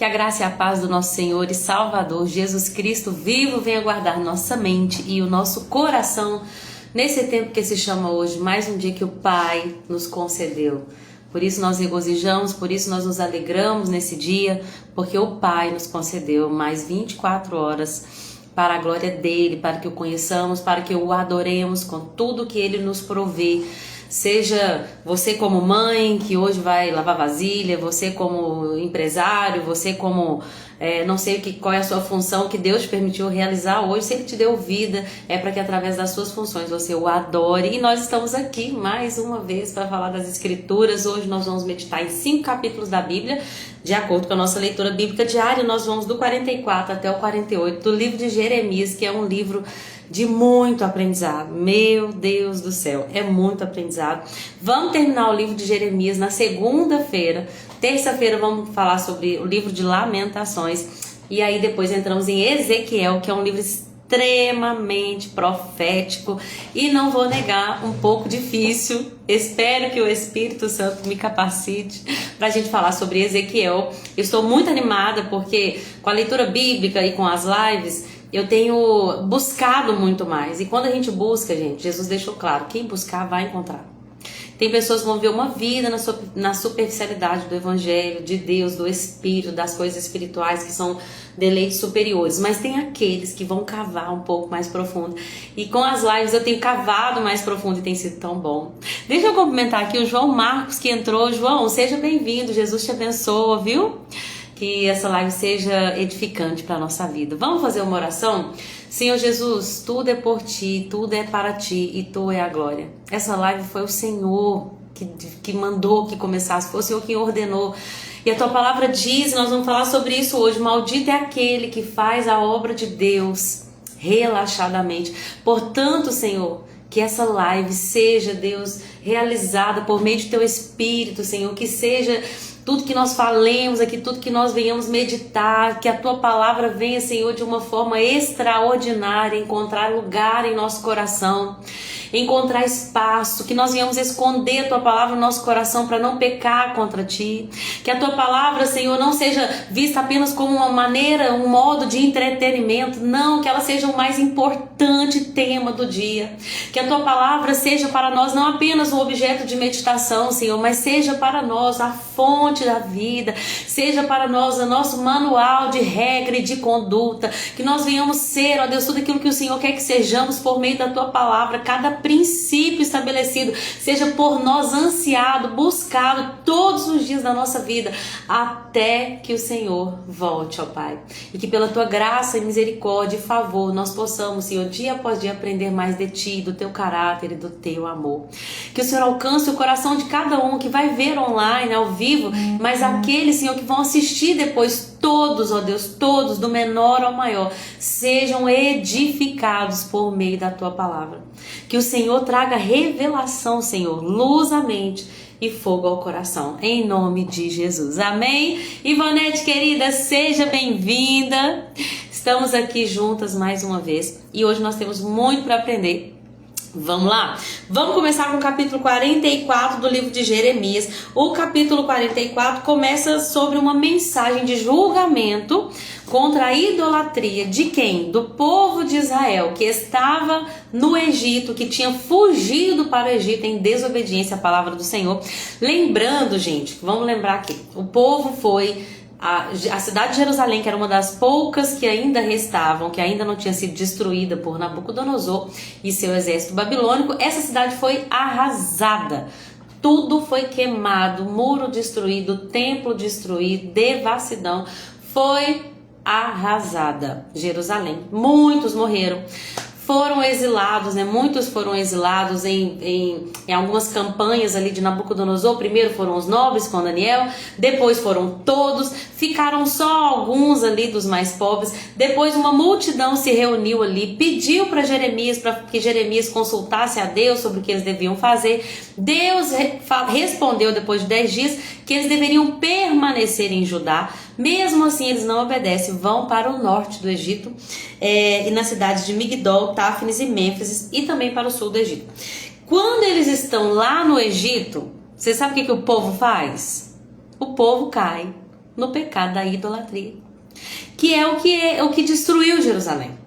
Que a graça e a paz do nosso Senhor e Salvador Jesus Cristo vivo venha guardar nossa mente e o nosso coração nesse tempo que se chama hoje, mais um dia que o Pai nos concedeu. Por isso nós regozijamos, por isso nós nos alegramos nesse dia, porque o Pai nos concedeu mais 24 horas para a glória dele, para que o conheçamos, para que o adoremos com tudo que ele nos provê. Seja você como mãe, que hoje vai lavar vasilha, você como empresário, você como, não sei qual é a sua função que Deus te permitiu realizar hoje, se Ele te deu vida, é para que através das suas funções você o adore. E nós estamos aqui mais uma vez para falar das Escrituras. Hoje nós vamos meditar em 5 capítulos da Bíblia, de acordo com a nossa leitura bíblica diária. Nós vamos do 44 até o 48 do livro de Jeremias, que é um livro de muito aprendizado. Meu Deus do céu, é muito aprendizado. Vamos terminar o livro de Jeremias na segunda-feira. Terça-feira vamos falar sobre o livro de Lamentações. E aí depois entramos em Ezequiel, que é um livro extremamente profético e, não vou negar, um pouco difícil. Espero que o Espírito Santo me capacite para a gente falar sobre Ezequiel. Eu estou muito animada porque com a leitura bíblica e com as lives eu tenho buscado muito mais. E quando a gente busca, gente, Jesus deixou claro, quem buscar vai encontrar. Tem pessoas que vão ver uma vida na superficialidade do Evangelho, de Deus, do Espírito, das coisas espirituais que são deleites superiores. Mas tem aqueles que vão cavar um pouco mais profundo. E com as lives eu tenho cavado mais profundo e tem sido tão bom. Deixa eu cumprimentar aqui o João Marcos que entrou. João, seja bem-vindo. Jesus te abençoa, viu? Que essa live seja edificante para a nossa vida. Vamos fazer uma oração? Senhor Jesus, tudo é por Ti, tudo é para Ti e Tu é a glória. Essa live foi o Senhor que mandou que começasse, foi o Senhor que ordenou. E a Tua palavra diz, nós vamos falar sobre isso hoje, maldito é aquele que faz a obra de Deus relaxadamente. Portanto, Senhor, que essa live seja, Deus, realizada por meio de Teu Espírito, Senhor, que seja tudo que nós falemos aqui, tudo que nós venhamos meditar, que a Tua palavra venha, Senhor, de uma forma extraordinária, encontrar lugar em nosso coração, encontrar espaço, que nós venhamos esconder a Tua palavra no nosso coração para não pecar contra Ti, que a Tua palavra, Senhor, não seja vista apenas como uma maneira, um modo de entretenimento, não, que ela seja o mais importante tema do dia, que a Tua palavra seja para nós não apenas um objeto de meditação, Senhor, mas seja para nós a fonte da vida, seja para nós o nosso manual de regra e de conduta, que nós venhamos ser, ó Deus, tudo aquilo que o Senhor quer que sejamos por meio da Tua palavra, cada princípio estabelecido seja por nós ansiado, buscado todos os dias da nossa vida, até que o Senhor volte, ó Pai, e que pela Tua graça e misericórdia e favor nós possamos, Senhor, dia após dia aprender mais de Ti, do Teu caráter e do Teu amor, que o Senhor alcance o coração de cada um que vai ver online, ao vivo, mas aqueles, Senhor, que vão assistir depois, todos, ó Deus, todos, do menor ao maior, sejam edificados por meio da Tua palavra. Que o Senhor traga revelação, Senhor, luz à mente e fogo ao coração, em nome de Jesus. Amém? Ivonete, querida, seja bem-vinda. Estamos aqui juntas mais uma vez e hoje nós temos muito para aprender. Vamos lá? Vamos começar com o capítulo 44 do livro de Jeremias. O capítulo 44 começa sobre uma mensagem de julgamento contra a idolatria de quem? Do povo de Israel, que estava no Egito, que tinha fugido para o Egito em desobediência à palavra do Senhor. Lembrando, gente, vamos lembrar aqui, o povo foi... A cidade de Jerusalém, que era uma das poucas que ainda restavam, que ainda não tinha sido destruída por Nabucodonosor e seu exército babilônico, essa cidade foi arrasada. Tudo foi queimado, muro destruído, templo destruído, devassidão. Foi arrasada Jerusalém. Muitos morreram. Foram exilados, né? Muitos foram exilados em algumas campanhas ali de Nabucodonosor. Primeiro foram os nobres com Daniel, depois foram todos, ficaram só alguns ali dos mais pobres. Depois uma multidão se reuniu ali, pediu para Jeremias, para que Jeremias consultasse a Deus sobre o que eles deviam fazer. Deus respondeu depois de 10 dias que eles deveriam permanecer em Judá. Mesmo assim eles não obedecem, vão para o norte do Egito, e nas cidades de Migdol, Táfnis e Mênfis, e também para o sul do Egito. Quando eles estão lá no Egito, você sabe o que o povo faz? O povo cai. no pecado da idolatria, que é o que destruiu Jerusalém.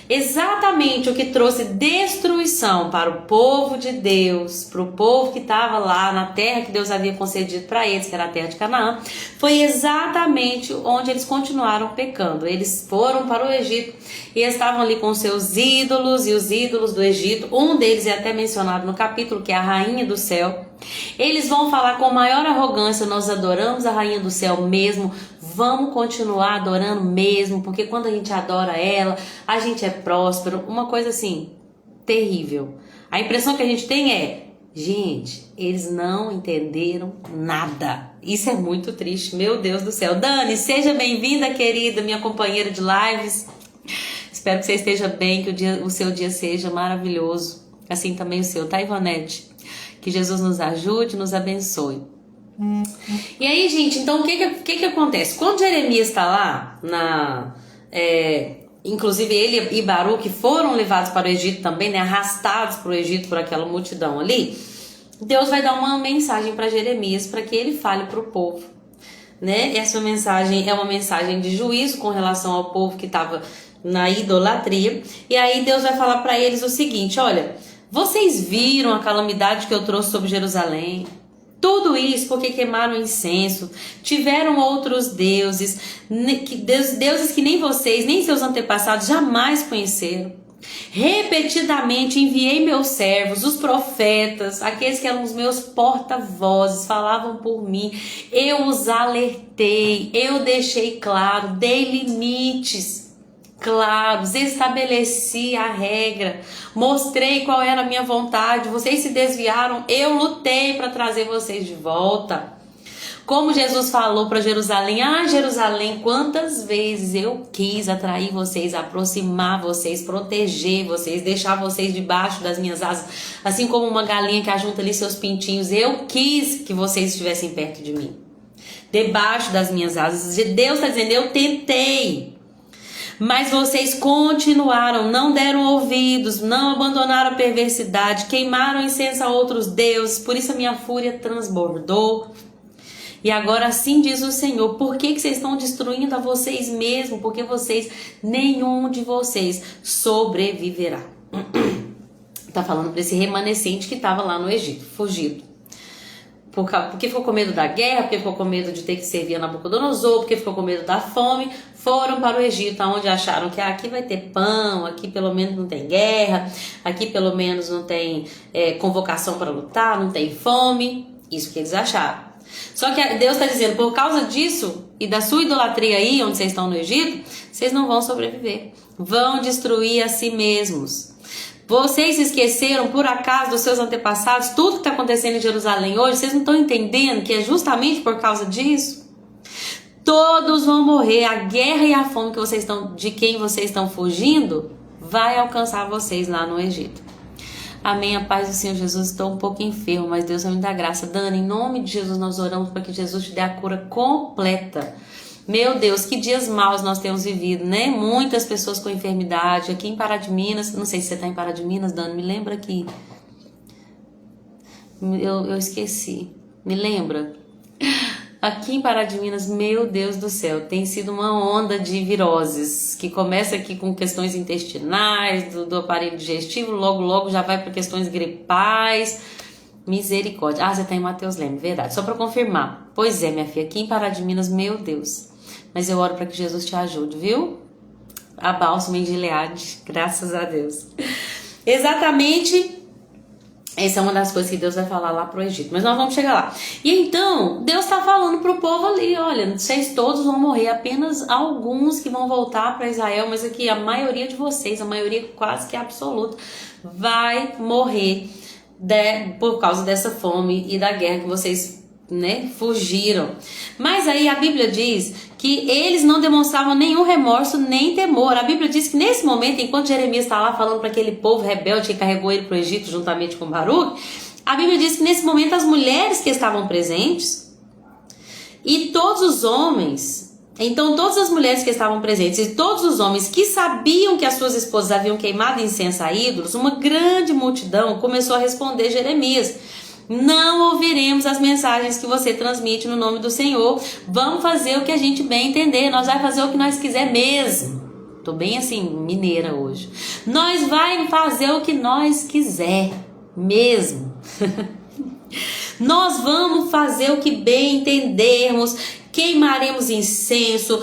Exatamente o que trouxe destruição para o povo de Deus, para o povo que estava lá na terra que Deus havia concedido para eles, que era a terra de Canaã, foi exatamente onde eles continuaram pecando. Eles foram para o Egito e estavam ali com seus ídolos, e os ídolos do Egito, um deles é até mencionado no capítulo, que é a rainha do céu. Eles vão falar com maior arrogância: nós adoramos a rainha do céu mesmo, vamos continuar adorando mesmo, porque quando a gente adora ela, a gente é próspero. Uma coisa assim, terrível. A impressão que a gente tem é: gente, eles não entenderam nada. Isso é muito triste, meu Deus do céu. Dani, seja bem-vinda, querida, minha companheira de lives. Espero que você esteja bem, que o seu dia seja maravilhoso. Assim também o seu, tá, Ivonete? Que Jesus nos ajude, nos abençoe. E aí, gente, então o que acontece? Quando Jeremias está lá, inclusive ele e Baruque foram levados para o Egito também, né, arrastados para o Egito por aquela multidão ali, Deus vai dar uma mensagem para Jeremias para que ele fale para o povo, né? Essa mensagem é uma mensagem de juízo com relação ao povo que estava na idolatria. E aí Deus vai falar para eles o seguinte: olha, vocês viram a calamidade que eu trouxe sobre Jerusalém? Tudo isso porque queimaram incenso, tiveram outros deuses, deuses que nem vocês, nem seus antepassados jamais conheceram. Repetidamente enviei meus servos, os profetas, aqueles que eram os meus porta-vozes, falavam por mim. Eu os alertei, eu deixei claro, dei limites claros, estabeleci a regra, mostrei qual era a minha vontade. Vocês se desviaram, eu lutei para trazer vocês de volta. Como Jesus falou para Jerusalém: ah, Jerusalém, quantas vezes eu quis atrair vocês, aproximar vocês, proteger vocês, deixar vocês debaixo das minhas asas, assim como uma galinha que ajunta ali seus pintinhos. Eu quis que vocês estivessem perto de mim, debaixo das minhas asas. Deus está dizendo: eu tentei, mas vocês continuaram, não deram ouvidos, não abandonaram a perversidade, queimaram incenso a outros deuses. Por isso a minha fúria transbordou. E agora assim diz o Senhor: por que vocês estão destruindo a vocês mesmos? Porque nenhum de vocês sobreviverá. Está falando para esse remanescente que estava lá no Egito, fugido. Porque ficou com medo da guerra, porque ficou com medo de ter que servir a Nabucodonosor, porque ficou com medo da fome, foram para o Egito, onde acharam que aqui vai ter pão, aqui pelo menos não tem guerra, aqui pelo menos não tem convocação para lutar, não tem fome. Isso que eles acharam. Só que Deus está dizendo: por causa disso e da sua idolatria aí, onde vocês estão no Egito, vocês não vão sobreviver, vão destruir a si mesmos. Vocês se esqueceram por acaso dos seus antepassados, tudo que está acontecendo em Jerusalém hoje? Vocês não estão entendendo que é justamente por causa disso? Todos vão morrer. A guerra e a fome de quem vocês estão fugindo vai alcançar vocês lá no Egito. Amém, a paz do Senhor Jesus. Estou um pouco enfermo, mas Deus vai me dar graça. Dani, em nome de Jesus nós oramos para que Jesus te dê a cura completa. Meu Deus, que dias maus nós temos vivido, né? Muitas pessoas com enfermidade. Aqui em Pará de Minas, não sei se você está em Pará de Minas, Dani, me lembra aqui. Eu esqueci. Me lembra? Aqui em Pará de Minas, meu Deus do céu, tem sido uma onda de viroses, que começa aqui com questões intestinais, do aparelho digestivo, logo já vai para questões gripais. Misericórdia. Ah, você está em Mateus Leme, verdade. Só para confirmar. Pois é, minha filha, aqui em Pará de Minas, meu Deus. Mas eu oro para que Jesus te ajude, viu? A bálsamo em Gileade, graças a Deus. Exatamente. Essa é uma das coisas que Deus vai falar lá pro Egito. Mas nós vamos chegar lá. E então, Deus está falando pro povo ali: olha, vocês todos vão morrer. Apenas alguns que vão voltar para Israel. Mas aqui a maioria de vocês, a maioria quase que absoluta, vai morrer por causa dessa fome e da guerra que vocês, né, fugiram. Mas aí a Bíblia diz que eles não demonstravam nenhum remorso nem temor. A Bíblia diz que nesse momento, enquanto Jeremias está lá falando para aquele povo rebelde que carregou ele para o Egito juntamente com Baruque, a Bíblia diz que nesse momento as mulheres que estavam presentes e todos os homens, então todas as mulheres que estavam presentes e todos os homens que sabiam que as suas esposas haviam queimado incenso a ídolos, uma grande multidão começou a responder Jeremias. Não ouviremos as mensagens que você transmite no nome do Senhor. Vamos fazer o que a gente bem entender. Nós vamos fazer o que nós quiser mesmo. Tô bem assim, mineira hoje. Nós vai fazer o que nós quiser mesmo. Nós vamos fazer o que bem entendermos. Queimaremos incenso,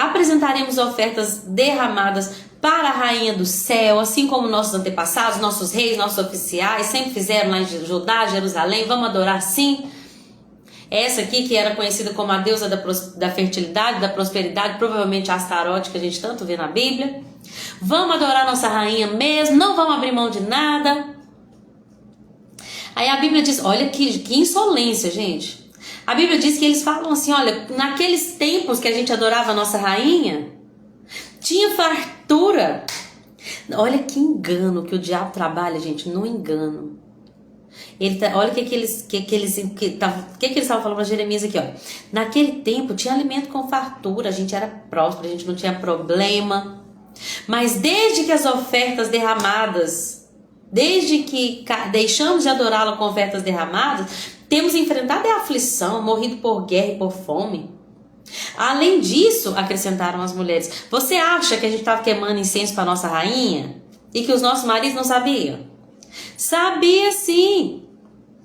apresentaremos ofertas derramadas para a rainha do céu, assim como nossos antepassados, nossos reis, nossos oficiais sempre fizeram lá em Judá, Jerusalém. Vamos adorar sim. Essa aqui, que era conhecida como a deusa da fertilidade, da prosperidade, provavelmente a Astarote, que a gente tanto vê na Bíblia. Vamos adorar nossa rainha mesmo, não vamos abrir mão de nada. Aí a Bíblia diz, olha que insolência, gente. A Bíblia diz que eles falam assim, olha, naqueles tempos que a gente adorava a nossa rainha, tinha fartura. Olha que engano que o diabo trabalha, gente, no engano. Olha o que eles estavam falando para Jeremias aqui, ó. Naquele tempo tinha alimento com fartura, a gente era próspero, a gente não tinha problema. Mas desde que as ofertas derramadas, desde que deixamos de adorá-lo com ofertas derramadas, temos enfrentado a aflição, morrido por guerra e por fome. Além disso, acrescentaram as mulheres, você acha que a gente estava queimando incenso para nossa rainha? E que os nossos maridos não sabiam? Sabia sim!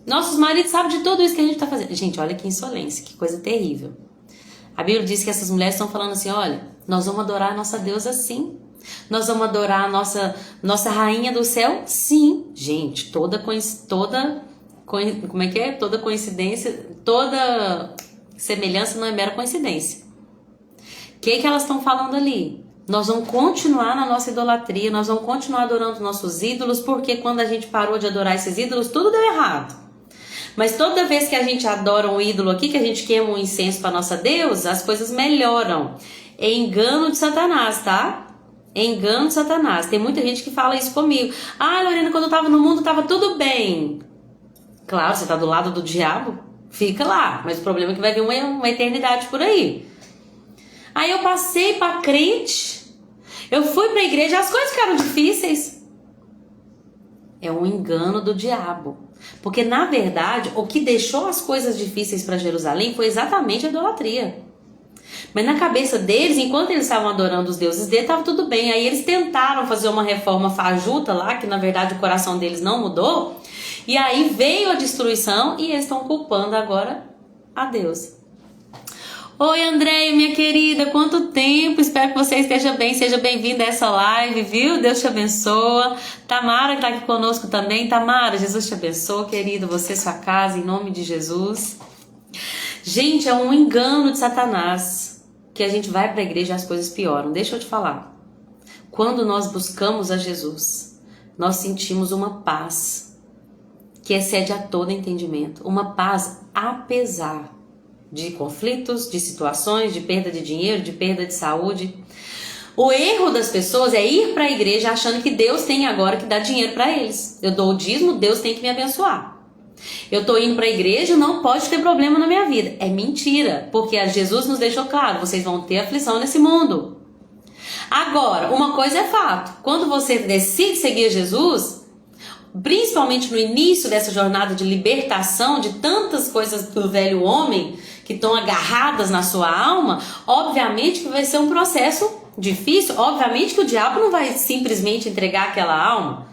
Nossos maridos sabem de tudo isso que a gente está fazendo. Gente, olha que insolência, que coisa terrível. A Bíblia diz que essas mulheres estão falando assim, olha, nós vamos adorar a nossa deusa sim. Nós vamos adorar a nossa rainha do céu? Sim. Gente, toda coincidência, toda semelhança não é mera coincidência. O que elas estão falando ali? Nós vamos continuar na nossa idolatria, nós vamos continuar adorando nossos ídolos, porque quando a gente parou de adorar esses ídolos, tudo deu errado. Mas toda vez que a gente adora um ídolo aqui, que a gente queima um incenso para nossa deusa, as coisas melhoram. É engano de Satanás, tá? É engano de Satanás. Tem muita gente que fala isso comigo. Ah, Lorena, quando eu estava no mundo, estava tudo bem. Claro, você está do lado do diabo, fica lá. Mas o problema é que vai vir uma eternidade por aí. Aí eu passei para crente, eu fui para a igreja, as coisas ficaram difíceis. É um engano do diabo. Porque, na verdade, o que deixou as coisas difíceis para Jerusalém foi exatamente a idolatria. Mas na cabeça deles, enquanto eles estavam adorando os deuses deles, estava tudo bem. Aí eles tentaram fazer uma reforma fajuta lá, que na verdade o coração deles não mudou. E aí veio a destruição e eles estão culpando agora a Deus. Oi, Andréia, minha querida, quanto tempo? Espero que você esteja bem, seja bem-vinda a essa live, viu? Deus te abençoa. Tamara que está aqui conosco também. Tamara, Jesus te abençoe, querido, você e sua casa, em nome de Jesus. Gente, é um engano de Satanás que a gente vai para a igreja e as coisas pioram. Deixa eu te falar. Quando nós buscamos a Jesus, nós sentimos uma paz que excede a todo entendimento. Uma paz apesar de conflitos, de situações, de perda de dinheiro, de perda de saúde. O erro das pessoas é ir para a igreja achando que Deus tem agora que dar dinheiro para eles. Eu dou o dízimo, Deus tem que me abençoar. Eu tô indo para a igreja, não pode ter problema na minha vida. É mentira, porque Jesus nos deixou claro, vocês vão ter aflição nesse mundo. Agora, uma coisa é fato, quando você decide seguir Jesus, principalmente no início dessa jornada de libertação de tantas coisas do velho homem que estão agarradas na sua alma, obviamente que vai ser um processo difícil, obviamente que o diabo não vai simplesmente entregar aquela alma,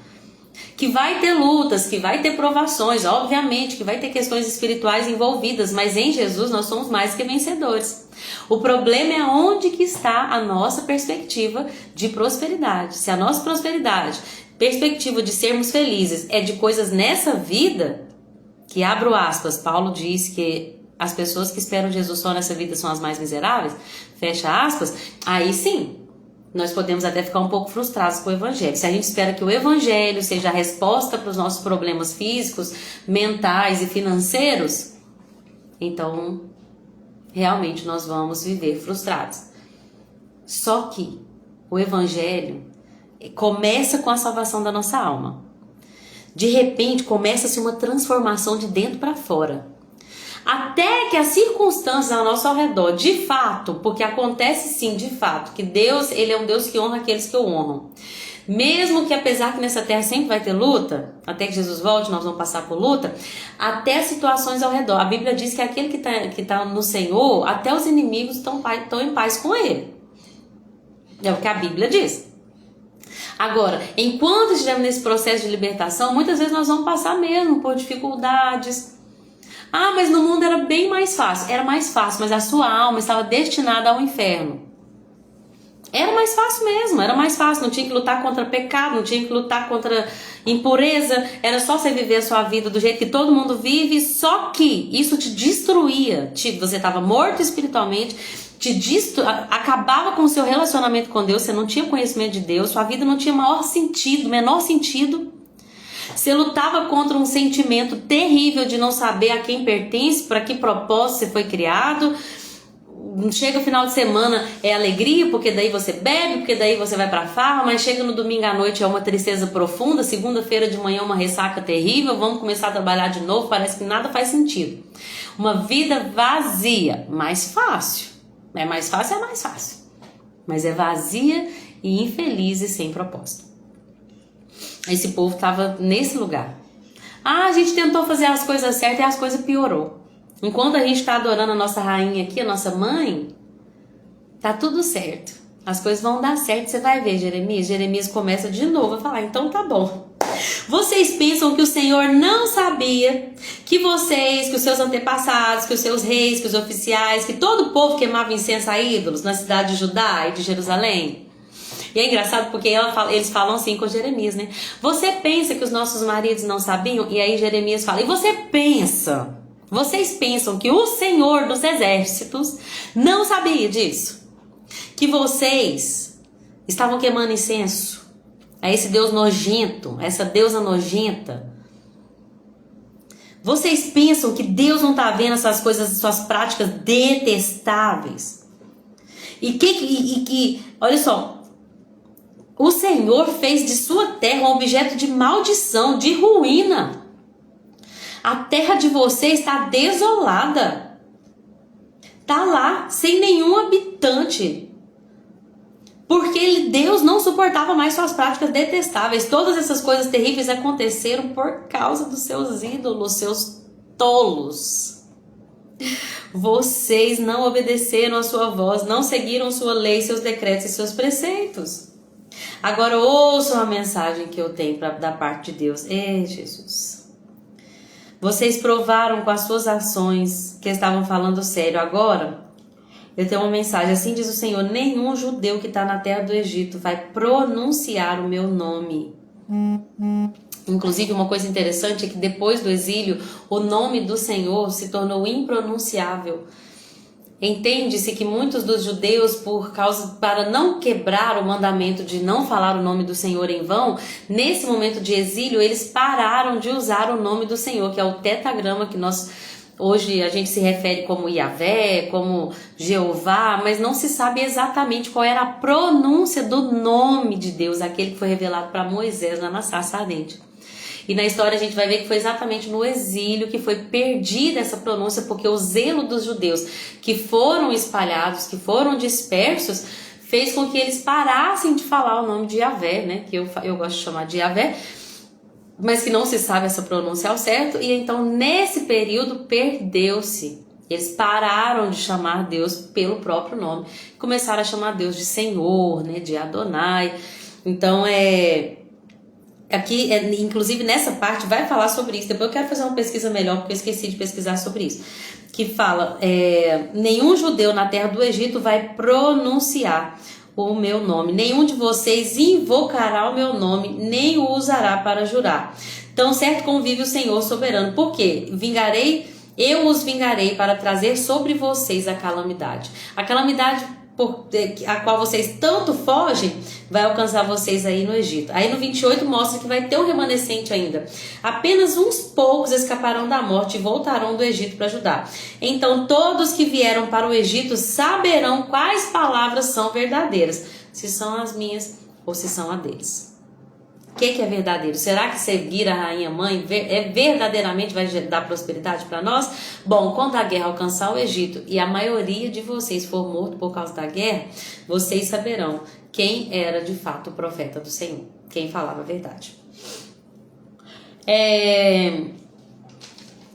que vai ter lutas, que vai ter provações, obviamente que vai ter questões espirituais envolvidas, mas em Jesus nós somos mais que vencedores. O problema é onde que está a nossa perspectiva de prosperidade. Se a nossa prosperidade, perspectiva de sermos felizes é de coisas nessa vida, que abro aspas, Paulo diz que as pessoas que esperam Jesus só nessa vida são as mais miseráveis, fecha aspas, aí sim, nós podemos até ficar um pouco frustrados com o evangelho. Se a gente espera que o evangelho seja a resposta para os nossos problemas físicos, mentais e financeiros, então realmente nós vamos viver frustrados. Só que o evangelho começa com a salvação da nossa alma. De repente começa-se uma transformação de dentro para fora. Até que as circunstâncias ao nosso redor, de fato, porque acontece sim, de fato, que Deus, ele é um Deus que honra aqueles que o honram. Mesmo que apesar que nessa terra sempre vai ter luta, até que Jesus volte nós vamos passar por luta, até situações ao redor. A Bíblia diz que aquele que tá no Senhor, até os inimigos estão em paz com ele. É o que a Bíblia diz. Agora, enquanto estivermos nesse processo de libertação, muitas vezes nós vamos passar mesmo por dificuldades. Ah, mas no mundo era bem mais fácil. Era mais fácil, mas a sua alma estava destinada ao inferno. Era mais fácil mesmo, era mais fácil. Não tinha que lutar contra pecado, não tinha que lutar contra impureza. Era só você viver a sua vida do jeito que todo mundo vive, só que isso te destruía. Você estava morto espiritualmente, acabava com o seu relacionamento com Deus, você não tinha conhecimento de Deus, sua vida não tinha menor sentido. Você lutava contra um sentimento terrível de não saber a quem pertence, para que propósito você foi criado. Chega o final de semana é alegria, porque daí você bebe, porque daí você vai pra farra, mas chega no domingo à noite é uma tristeza profunda, segunda-feira de manhã é uma ressaca terrível, vamos começar a trabalhar de novo, parece que nada faz sentido. Uma vida vazia, mais fácil. É mais fácil, mas é vazia e infeliz e sem propósito. Esse povo estava nesse lugar. Ah, a gente tentou fazer as coisas certas e as coisas piorou. Enquanto a gente está adorando a nossa rainha aqui, a nossa mãe, tá tudo certo. As coisas vão dar certo, você vai ver, Jeremias. Jeremias começa de novo a falar, então tá bom. Vocês pensam que o Senhor não sabia que vocês, que os seus antepassados, que os seus reis, que os oficiais, que todo o povo queimava incenso a ídolos na cidade de Judá e de Jerusalém? E é engraçado porque eles falam assim com Jeremias, né? Você pensa que os nossos maridos não sabiam? E aí Jeremias fala, e vocês pensam que o Senhor dos Exércitos não sabia disso? Que vocês estavam queimando incenso a esse Deus nojento, essa deusa nojenta? Vocês pensam que Deus não está vendo essas coisas, suas práticas detestáveis? Olha só, o Senhor fez de sua terra um objeto de maldição, de ruína. A terra de vocês está desolada. Está lá, sem nenhum habitante. Porque Deus não suportava mais suas práticas detestáveis. Todas essas coisas terríveis aconteceram por causa dos seus ídolos, seus tolos. Vocês não obedeceram a sua voz, não seguiram sua lei, seus decretos e seus preceitos. Agora ouçam a mensagem que eu tenho da parte de Deus. Ei, Jesus. Vocês provaram com as suas ações que estavam falando sério. Agora, eu tenho uma mensagem. Assim diz o Senhor, nenhum judeu que está na terra do Egito vai pronunciar o meu nome. Inclusive, uma coisa interessante é que depois do exílio, o nome do Senhor se tornou impronunciável. Entende-se que muitos dos judeus, para não quebrar o mandamento de não falar o nome do Senhor em vão, nesse momento de exílio, eles pararam de usar o nome do Senhor, que é o tetragrama que hoje a gente se refere como Yahvé, como Jeová, mas não se sabe exatamente qual era a pronúncia do nome de Deus, aquele que foi revelado para Moisés lá na sarça ardente. E na história a gente vai ver que foi exatamente no exílio que foi perdida essa pronúncia, porque o zelo dos judeus que foram espalhados, que foram dispersos, fez com que eles parassem de falar o nome de Yahvé, né? Que eu gosto de chamar de Yahvé, mas que não se sabe essa pronúncia ao certo. E então nesse período perdeu-se. Eles pararam de chamar Deus pelo próprio nome, começaram a chamar Deus de Senhor, né? De Adonai. Então aqui, inclusive nessa parte, vai falar sobre isso. Depois eu quero fazer uma pesquisa melhor, porque eu esqueci de pesquisar sobre isso. Que fala, nenhum judeu na terra do Egito vai pronunciar o meu nome. Nenhum de vocês invocará o meu nome, nem o usará para jurar. Tão certo como vive o Senhor soberano. Por quê? Eu os vingarei para trazer sobre vocês a calamidade. A calamidade a qual vocês tanto fogem, vai alcançar vocês aí no Egito. Aí no 28 mostra que vai ter um remanescente ainda. Apenas uns poucos escaparão da morte e voltarão do Egito para Judá. Então todos que vieram para o Egito saberão quais palavras são verdadeiras, se são as minhas ou se são a deles. O que é verdadeiro? Será que seguir a rainha mãe verdadeiramente vai dar prosperidade para nós? Bom, quando a guerra alcançar o Egito e a maioria de vocês for morto por causa da guerra, vocês saberão quem era de fato o profeta do Senhor, quem falava a verdade.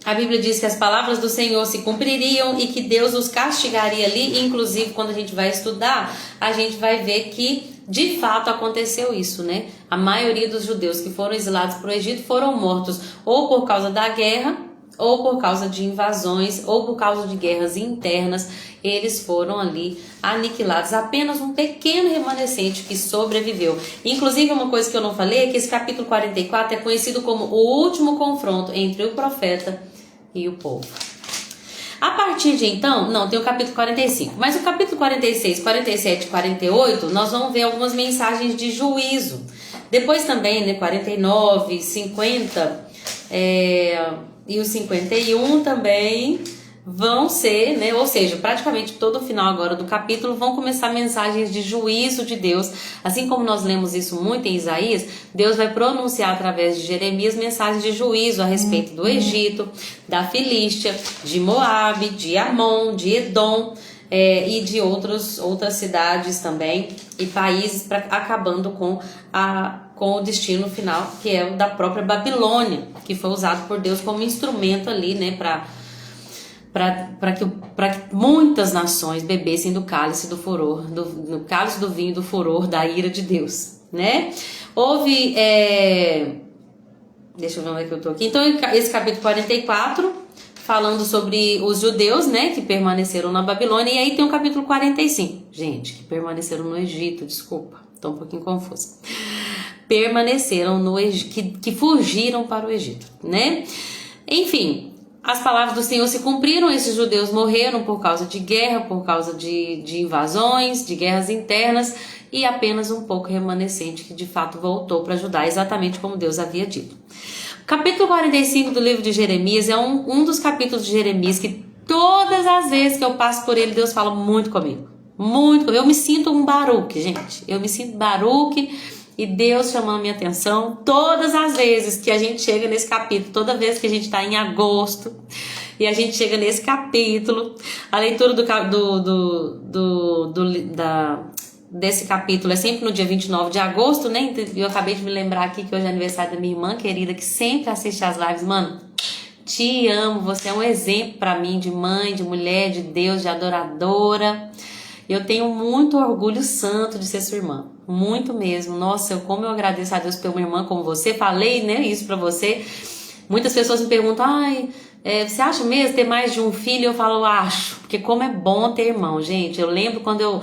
A Bíblia diz que as palavras do Senhor se cumpririam e que Deus os castigaria ali. Inclusive, quando a gente vai estudar, a gente vai ver que de fato aconteceu isso, né? A maioria dos judeus que foram exilados para o Egito foram mortos ou por causa da guerra, ou por causa de invasões, ou por causa de guerras internas. Eles foram ali aniquilados. Apenas um pequeno remanescente que sobreviveu. Inclusive, uma coisa que eu não falei é que esse capítulo 44 é conhecido como o último confronto entre o profeta e o povo. A partir de então, não, tem o capítulo 45, mas o capítulo 46, 47 e 48, nós vamos ver algumas mensagens de juízo. Depois também, né, 49, 50 e o 51 também vão ser, né, ou seja, praticamente todo o final agora do capítulo vão começar mensagens de juízo de Deus. Assim como nós lemos isso muito em Isaías, Deus vai pronunciar através de Jeremias mensagens de juízo a respeito do Egito, da Filístia, de Moabe, de Amon, de Edom e de outras cidades também e países, acabando com o destino final, que é o da própria Babilônia, que foi usado por Deus como instrumento ali, né, para que muitas nações bebessem do cálice do furor, do cálice do vinho do furor da ira de Deus, né? Houve, deixa eu ver onde é que eu tô aqui. Então, esse capítulo 44, falando sobre os judeus, né, que permaneceram na Babilônia, e aí tem o capítulo 45, gente, que permaneceram no Egito, desculpa, tô um pouquinho confusa. Permaneceram no Egito, que fugiram para o Egito, né? Enfim, as palavras do Senhor se cumpriram, esses judeus morreram por causa de guerra, por causa de invasões, de guerras internas, e apenas um pouco remanescente que de fato voltou para ajudar, exatamente como Deus havia dito. O capítulo 45 do livro de Jeremias é um dos capítulos de Jeremias que todas as vezes que eu passo por ele, Deus fala muito comigo. Muito comigo. Eu me sinto um Baruque, gente. Eu me sinto Baruque e Deus chamando minha atenção todas as vezes que a gente chega nesse capítulo, toda vez que a gente está em agosto e a gente chega nesse capítulo, a leitura desse capítulo é sempre no dia 29 de agosto, né? Eu acabei de me lembrar aqui que hoje é aniversário da minha irmã querida, que sempre assiste as lives. Mano, te amo, você é um exemplo para mim de mãe, de mulher, de Deus, de adoradora. Eu tenho muito orgulho santo de ser sua irmã, muito mesmo. Nossa, como eu agradeço a Deus por uma irmã como você. Falei, né, isso pra você. Muitas pessoas me perguntam, você acha mesmo ter mais de um filho? Eu falo, acho, porque como é bom ter irmão, gente. Eu lembro quando eu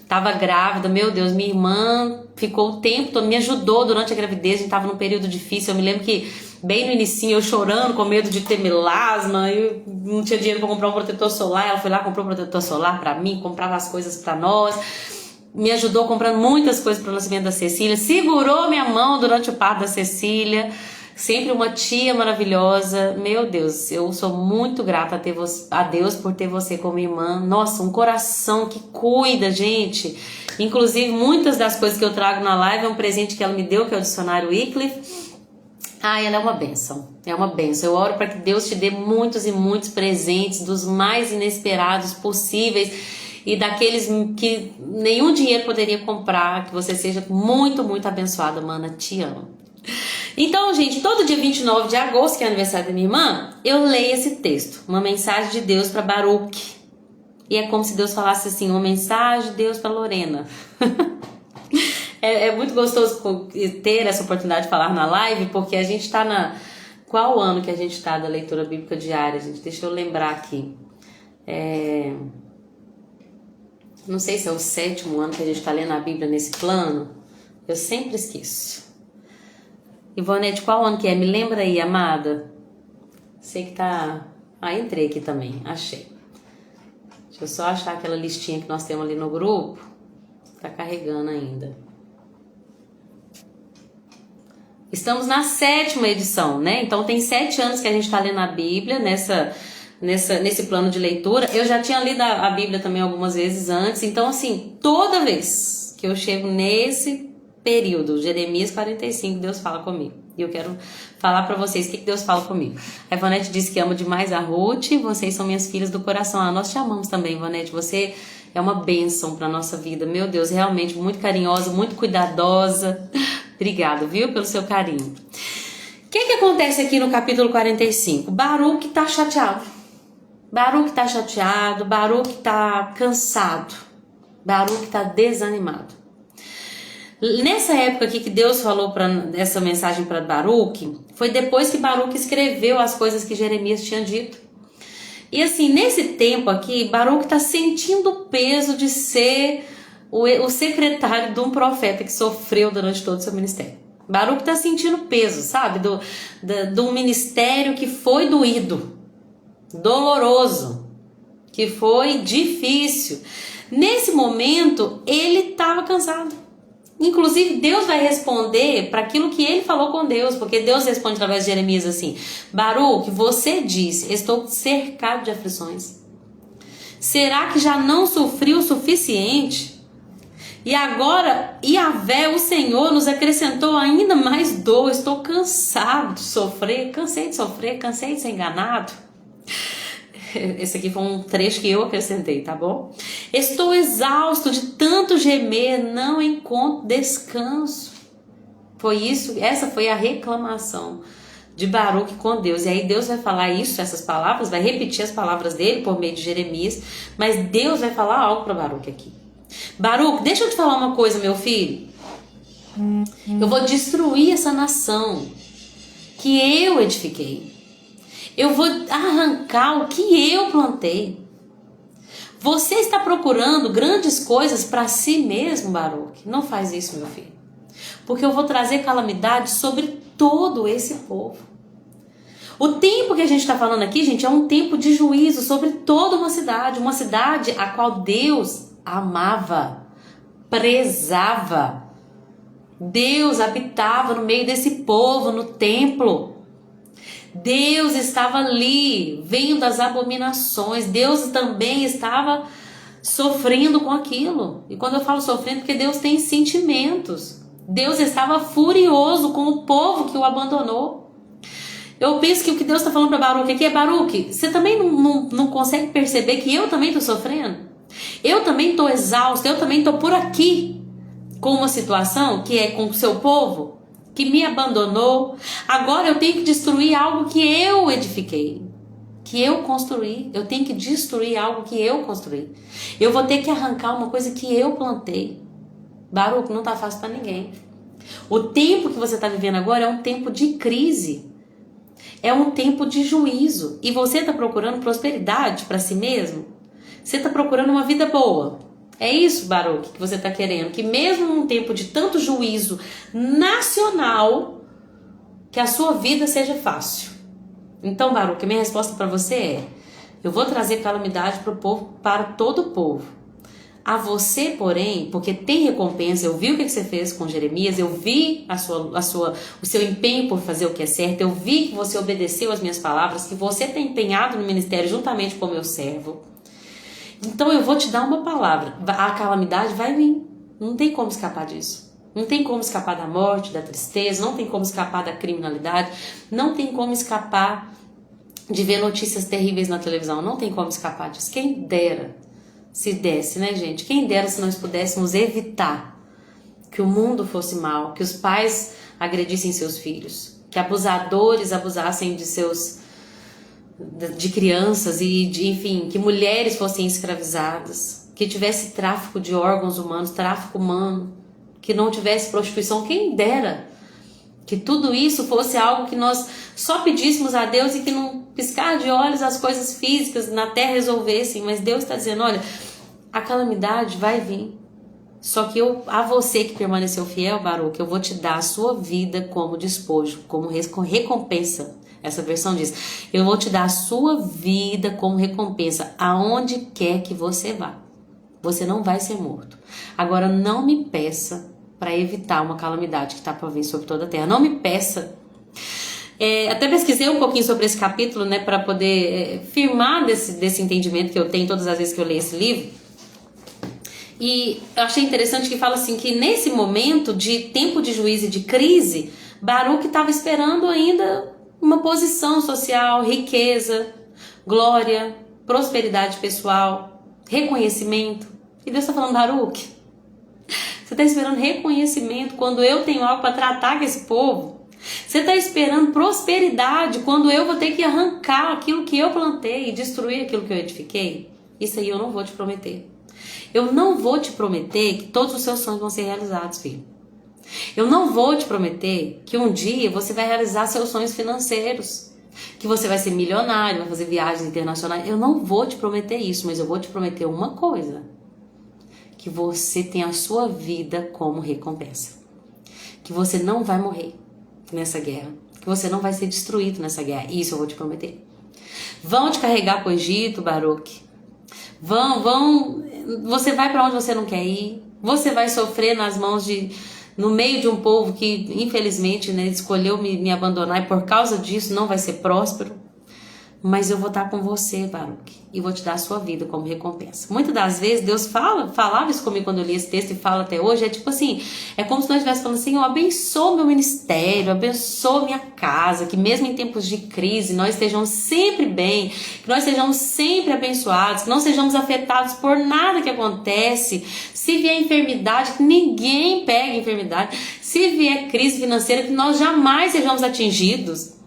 tava grávida, meu Deus, minha irmã ficou o tempo todo, me ajudou durante a gravidez, a gente tava num período difícil. Eu me lembro que bem no inicinho eu chorando, com medo de ter melasma, eu não tinha dinheiro para comprar um protetor solar, ela foi lá, comprou um protetor solar para mim, comprava as coisas para nós, me ajudou comprando muitas coisas para o nascimento da Cecília, segurou minha mão durante o parto da Cecília, sempre uma tia maravilhosa. Meu Deus, eu sou muito grata a Deus por ter você como irmã. Nossa, um coração que cuida, gente. Inclusive, muitas das coisas que eu trago na live é um presente que ela me deu, que é o dicionário Wycliffe. Ela é uma bênção, Eu oro para que Deus te dê muitos e muitos presentes, dos mais inesperados possíveis e daqueles que nenhum dinheiro poderia comprar, que você seja muito, muito abençoada, mana, te amo. Então, gente, todo dia 29 de agosto, que é aniversário da minha irmã, eu leio esse texto, uma mensagem de Deus para Baruque. E é como se Deus falasse assim, uma mensagem de Deus para Lorena. É muito gostoso ter essa oportunidade de falar na live, porque a gente está na... Qual ano que a gente está da leitura bíblica diária, gente? Deixa eu lembrar aqui. Não sei se é o 7º ano que a gente está lendo a Bíblia nesse plano. Eu sempre esqueço. Ivonete, qual ano que é? Me lembra aí, amada. Sei que tá... entrei aqui também, achei. Deixa eu só achar aquela listinha que nós temos ali no grupo. Tá carregando ainda. Estamos na 7ª edição, né? Então tem 7 anos que a gente está lendo a Bíblia nesse plano de leitura. Eu já tinha lido a Bíblia também algumas vezes antes. Então, assim, toda vez que eu chego nesse período, Jeremias 45, Deus fala comigo. E eu quero falar para vocês o que Deus fala comigo. A Ivonete disse que ama demais a Ruth, vocês são minhas filhas do coração. Ah, nós te amamos também, Ivonete, você é uma bênção para nossa vida. Meu Deus, realmente muito carinhosa, muito cuidadosa. Obrigada, viu, pelo seu carinho. O que acontece aqui no capítulo 45? Baruque tá chateado. Baruque tá chateado, Baruque tá cansado. Baruque tá desanimado. Nessa época aqui que Deus falou essa mensagem para Baruque, foi depois que Baruque escreveu as coisas que Jeremias tinha dito. E assim, nesse tempo aqui, Baruque está sentindo o peso de ser o secretário de um profeta que sofreu durante todo o seu ministério. Baruque está sentindo o peso, sabe? Do ministério que foi doído, doloroso, que foi difícil. Nesse momento, ele estava cansado. Inclusive, Deus vai responder para aquilo que ele falou com Deus, porque Deus responde através de Jeremias assim: Baruque, você disse, estou cercado de aflições. Será que já não sofri o suficiente? E agora, Yahvé, o Senhor, nos acrescentou ainda mais dor. Estou cansado de sofrer, cansei de ser enganado. Esse aqui foi um trecho que eu acrescentei, tá bom? Estou exausto de tanto gemer, não encontro descanso. Essa foi a reclamação de Baruque com Deus. E aí Deus vai falar essas palavras, vai repetir as palavras dele por meio de Jeremias, mas Deus vai falar algo para Baruque aqui. Baruque, deixa eu te falar uma coisa, meu filho. Eu vou destruir essa nação que eu edifiquei. Eu vou arrancar o que eu plantei. Você está procurando grandes coisas para si mesmo, Baruque? Não faz isso, meu filho. Porque eu vou trazer calamidade sobre todo esse povo. O tempo que a gente está falando aqui, gente, é um tempo de juízo sobre toda uma cidade a qual Deus amava, prezava. Deus habitava no meio desse povo, no templo. Deus estava ali, vendo as abominações. Deus também estava sofrendo com aquilo. E quando eu falo sofrendo, porque Deus tem sentimentos. Deus estava furioso com o povo que o abandonou. Eu penso que o que Deus está falando para Baruque aqui é: Baruque, você também não consegue perceber que eu também estou sofrendo? Eu também estou exausto, eu também estou por aqui com uma situação que é com o seu povo, que me abandonou. Agora eu tenho que destruir algo que eu edifiquei, que eu construí. Eu tenho que destruir algo que eu construí. Eu vou ter que arrancar uma coisa que eu plantei. Baruque, não está fácil para ninguém. O tempo que você está vivendo agora é um tempo de crise. É um tempo de juízo. E você está procurando prosperidade para si mesmo? Você está procurando uma vida boa? É isso, Baruque, que você está querendo? Que mesmo num tempo de tanto juízo nacional, que a sua vida seja fácil. Então, Baruque, minha resposta para você é: eu vou trazer calamidade para o povo, para todo o povo. A você, porém, porque tem recompensa. Eu vi o que você fez com Jeremias, eu vi o seu empenho por fazer o que é certo, eu vi que você obedeceu às minhas palavras, que você tem empenhado no ministério juntamente com o meu servo. Então eu vou te dar uma palavra: a calamidade vai vir. Não tem como escapar disso. Não tem como escapar da morte, da tristeza, não tem como escapar da criminalidade, não tem como escapar de ver notícias terríveis na televisão, não tem como escapar disso. Quem dera se desse, né, gente? Quem dera se nós pudéssemos evitar que o mundo fosse mal, que os pais agredissem seus filhos, que abusadores abusassem de crianças enfim, que mulheres fossem escravizadas, que tivesse tráfico de órgãos humanos, tráfico humano, que não tivesse prostituição. Quem dera que tudo isso fosse algo que nós só pedíssemos a Deus e que num piscar de olhos as coisas físicas na terra resolvessem. Mas Deus está dizendo: olha, a calamidade vai vir. Só que a você que permaneceu fiel, Baruque, eu vou te dar a sua vida como despojo, como recompensa. Essa versão diz: eu vou te dar a sua vida como recompensa, aonde quer que você vá. Você não vai ser morto. Agora, não me peça para evitar uma calamidade que está para vir sobre toda a terra. Não me peça. Até pesquisei um pouquinho sobre esse capítulo, né, para poder firmar desse entendimento que eu tenho todas as vezes que eu leio esse livro. E eu achei interessante que fala assim, que nesse momento de tempo de juízo e de crise, Baruque estava esperando ainda uma posição social, riqueza, glória, prosperidade pessoal, reconhecimento. E Deus está falando, Baruque, você está esperando reconhecimento quando eu tenho algo para tratar com esse povo? Você está esperando prosperidade quando eu vou ter que arrancar aquilo que eu plantei e destruir aquilo que eu edifiquei? Isso aí eu não vou te prometer. Eu não vou te prometer que todos os seus sonhos vão ser realizados, filho. Eu não vou te prometer que um dia você vai realizar seus sonhos financeiros, que você vai ser milionário, vai fazer viagens internacionais. Eu não vou te prometer isso, mas eu vou te prometer uma coisa: que você tem a sua vida como recompensa. Que você não vai morrer nessa guerra. Que você não vai ser destruído nessa guerra. Isso eu vou te prometer. Vão te carregar para o Egito, Baruque. Você vai para onde você não quer ir. Você vai sofrer no meio de um povo que, infelizmente, né, escolheu me abandonar, e por causa disso não vai ser próspero. Mas eu vou estar com você, Baruque, e vou te dar a sua vida como recompensa. Muitas das vezes Deus falava isso comigo quando eu li esse texto, e fala até hoje, é tipo assim, é como se nós estivéssemos falando assim, abençoa meu ministério, abençoa minha casa, que mesmo em tempos de crise nós estejamos sempre bem, que nós sejamos sempre abençoados, que não sejamos afetados por nada que acontece. Se vier enfermidade, que ninguém pegue enfermidade. Se vier crise financeira, que nós jamais sejamos atingidos.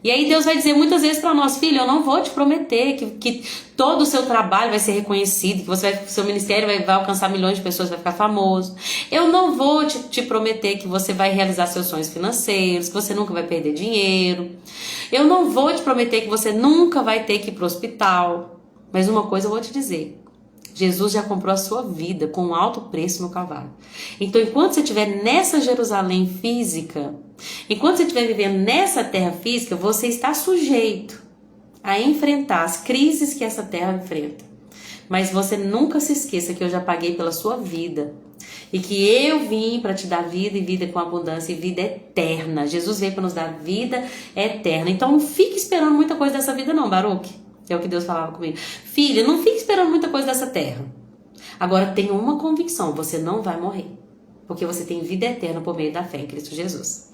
E aí Deus vai dizer muitas vezes para nós, filho, eu não vou te prometer que todo o seu trabalho vai ser reconhecido, que seu ministério vai alcançar milhões de pessoas, vai ficar famoso. Eu não vou te prometer que você vai realizar seus sonhos financeiros, que você nunca vai perder dinheiro. Eu não vou te prometer que você nunca vai ter que ir para o hospital. Mas uma coisa eu vou te dizer: Jesus já comprou a sua vida com um alto preço no Calvário. Então, enquanto você estiver nessa Jerusalém física, enquanto você estiver vivendo nessa terra física, você está sujeito a enfrentar as crises que essa terra enfrenta. Mas você nunca se esqueça que eu já paguei pela sua vida e que eu vim para te dar vida, e vida com abundância, e vida eterna. Jesus veio para nos dar vida eterna. Então, não fique esperando muita coisa dessa vida não, Baruque. É o que Deus falava comigo. Filha, não fique esperando muita coisa dessa terra. Agora tenha uma convicção: você não vai morrer. Porque você tem vida eterna por meio da fé em Cristo Jesus.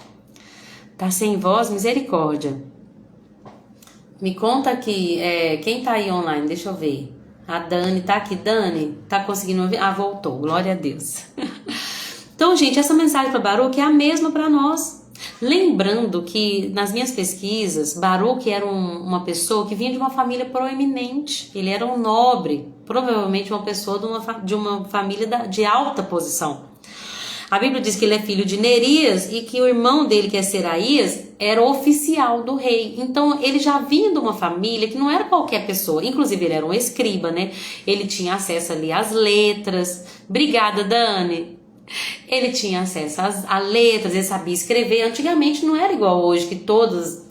Tá sem voz? Misericórdia. Me conta aqui, quem tá aí online? Deixa eu ver. A Dani tá aqui. Dani, tá conseguindo ouvir? Ah, voltou. Glória a Deus. Então, gente, essa mensagem para Baruque é a mesma para nós. Lembrando que nas minhas pesquisas, Baruque era uma pessoa que vinha de uma família proeminente. Ele era um nobre, provavelmente uma pessoa de uma família de alta posição. A Bíblia diz que ele é filho de Nerias e que o irmão dele, que é Seraías, era oficial do rei. Então ele já vinha de uma família que não era qualquer pessoa. Inclusive ele era um escriba, né? Ele tinha acesso ali às letras. Obrigada, Dani. Ele tinha acesso a letras, ele sabia escrever. Antigamente não era igual hoje, que todos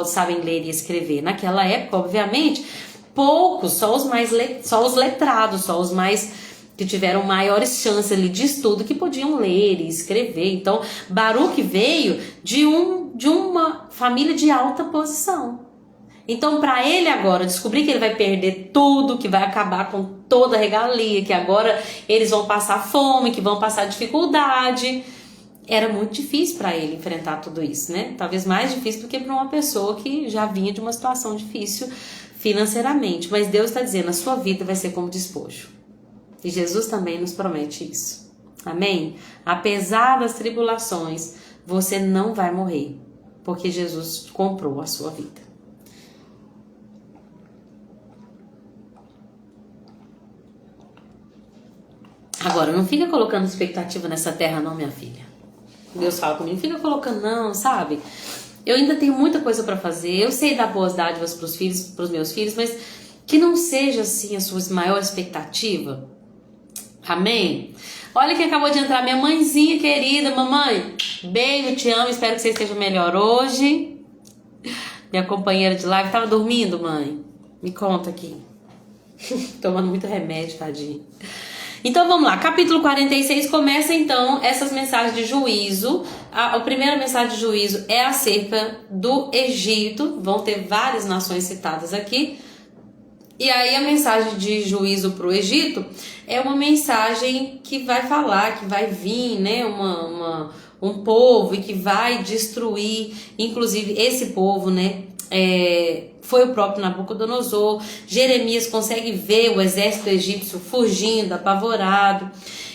sabem ler e escrever. Naquela época, obviamente, poucos, só os letrados, só os mais que tiveram maiores chances ali de estudo, que podiam ler e escrever. Então, Baruque veio de uma família de alta posição. Então, para ele agora descobrir que ele vai perder tudo, que vai acabar com toda a regalia, que agora eles vão passar fome, que vão passar dificuldade, era muito difícil para ele enfrentar tudo isso, né? Talvez mais difícil do que para uma pessoa que já vinha de uma situação difícil financeiramente. Mas Deus está dizendo: a sua vida vai ser como despojo. E Jesus também nos promete isso. Amém? Apesar das tribulações, você não vai morrer, porque Jesus comprou a sua vida. Agora, não fica colocando expectativa nessa terra não, minha filha. Deus fala comigo: não fica colocando não, sabe? Eu ainda tenho muita coisa para fazer. Eu sei dar boas dádivas para os meus filhos, mas que não seja assim a sua maior expectativa. Amém? Olha que acabou de entrar minha mãezinha querida. Mamãe, beijo, te amo, espero que você esteja melhor hoje. Minha companheira de live. Tava dormindo, mãe? Me conta aqui. Tomando muito remédio, tadinho. Então vamos lá, capítulo 46 começa então essas mensagens de juízo. A primeira mensagem de juízo é acerca do Egito. Vão ter várias nações citadas aqui. E aí a mensagem de juízo para o Egito é uma mensagem que vai falar, que vai vir, né, um povo e que vai destruir, inclusive esse povo, né, foi o próprio Nabucodonosor. Jeremias consegue ver o exército egípcio fugindo, apavorado.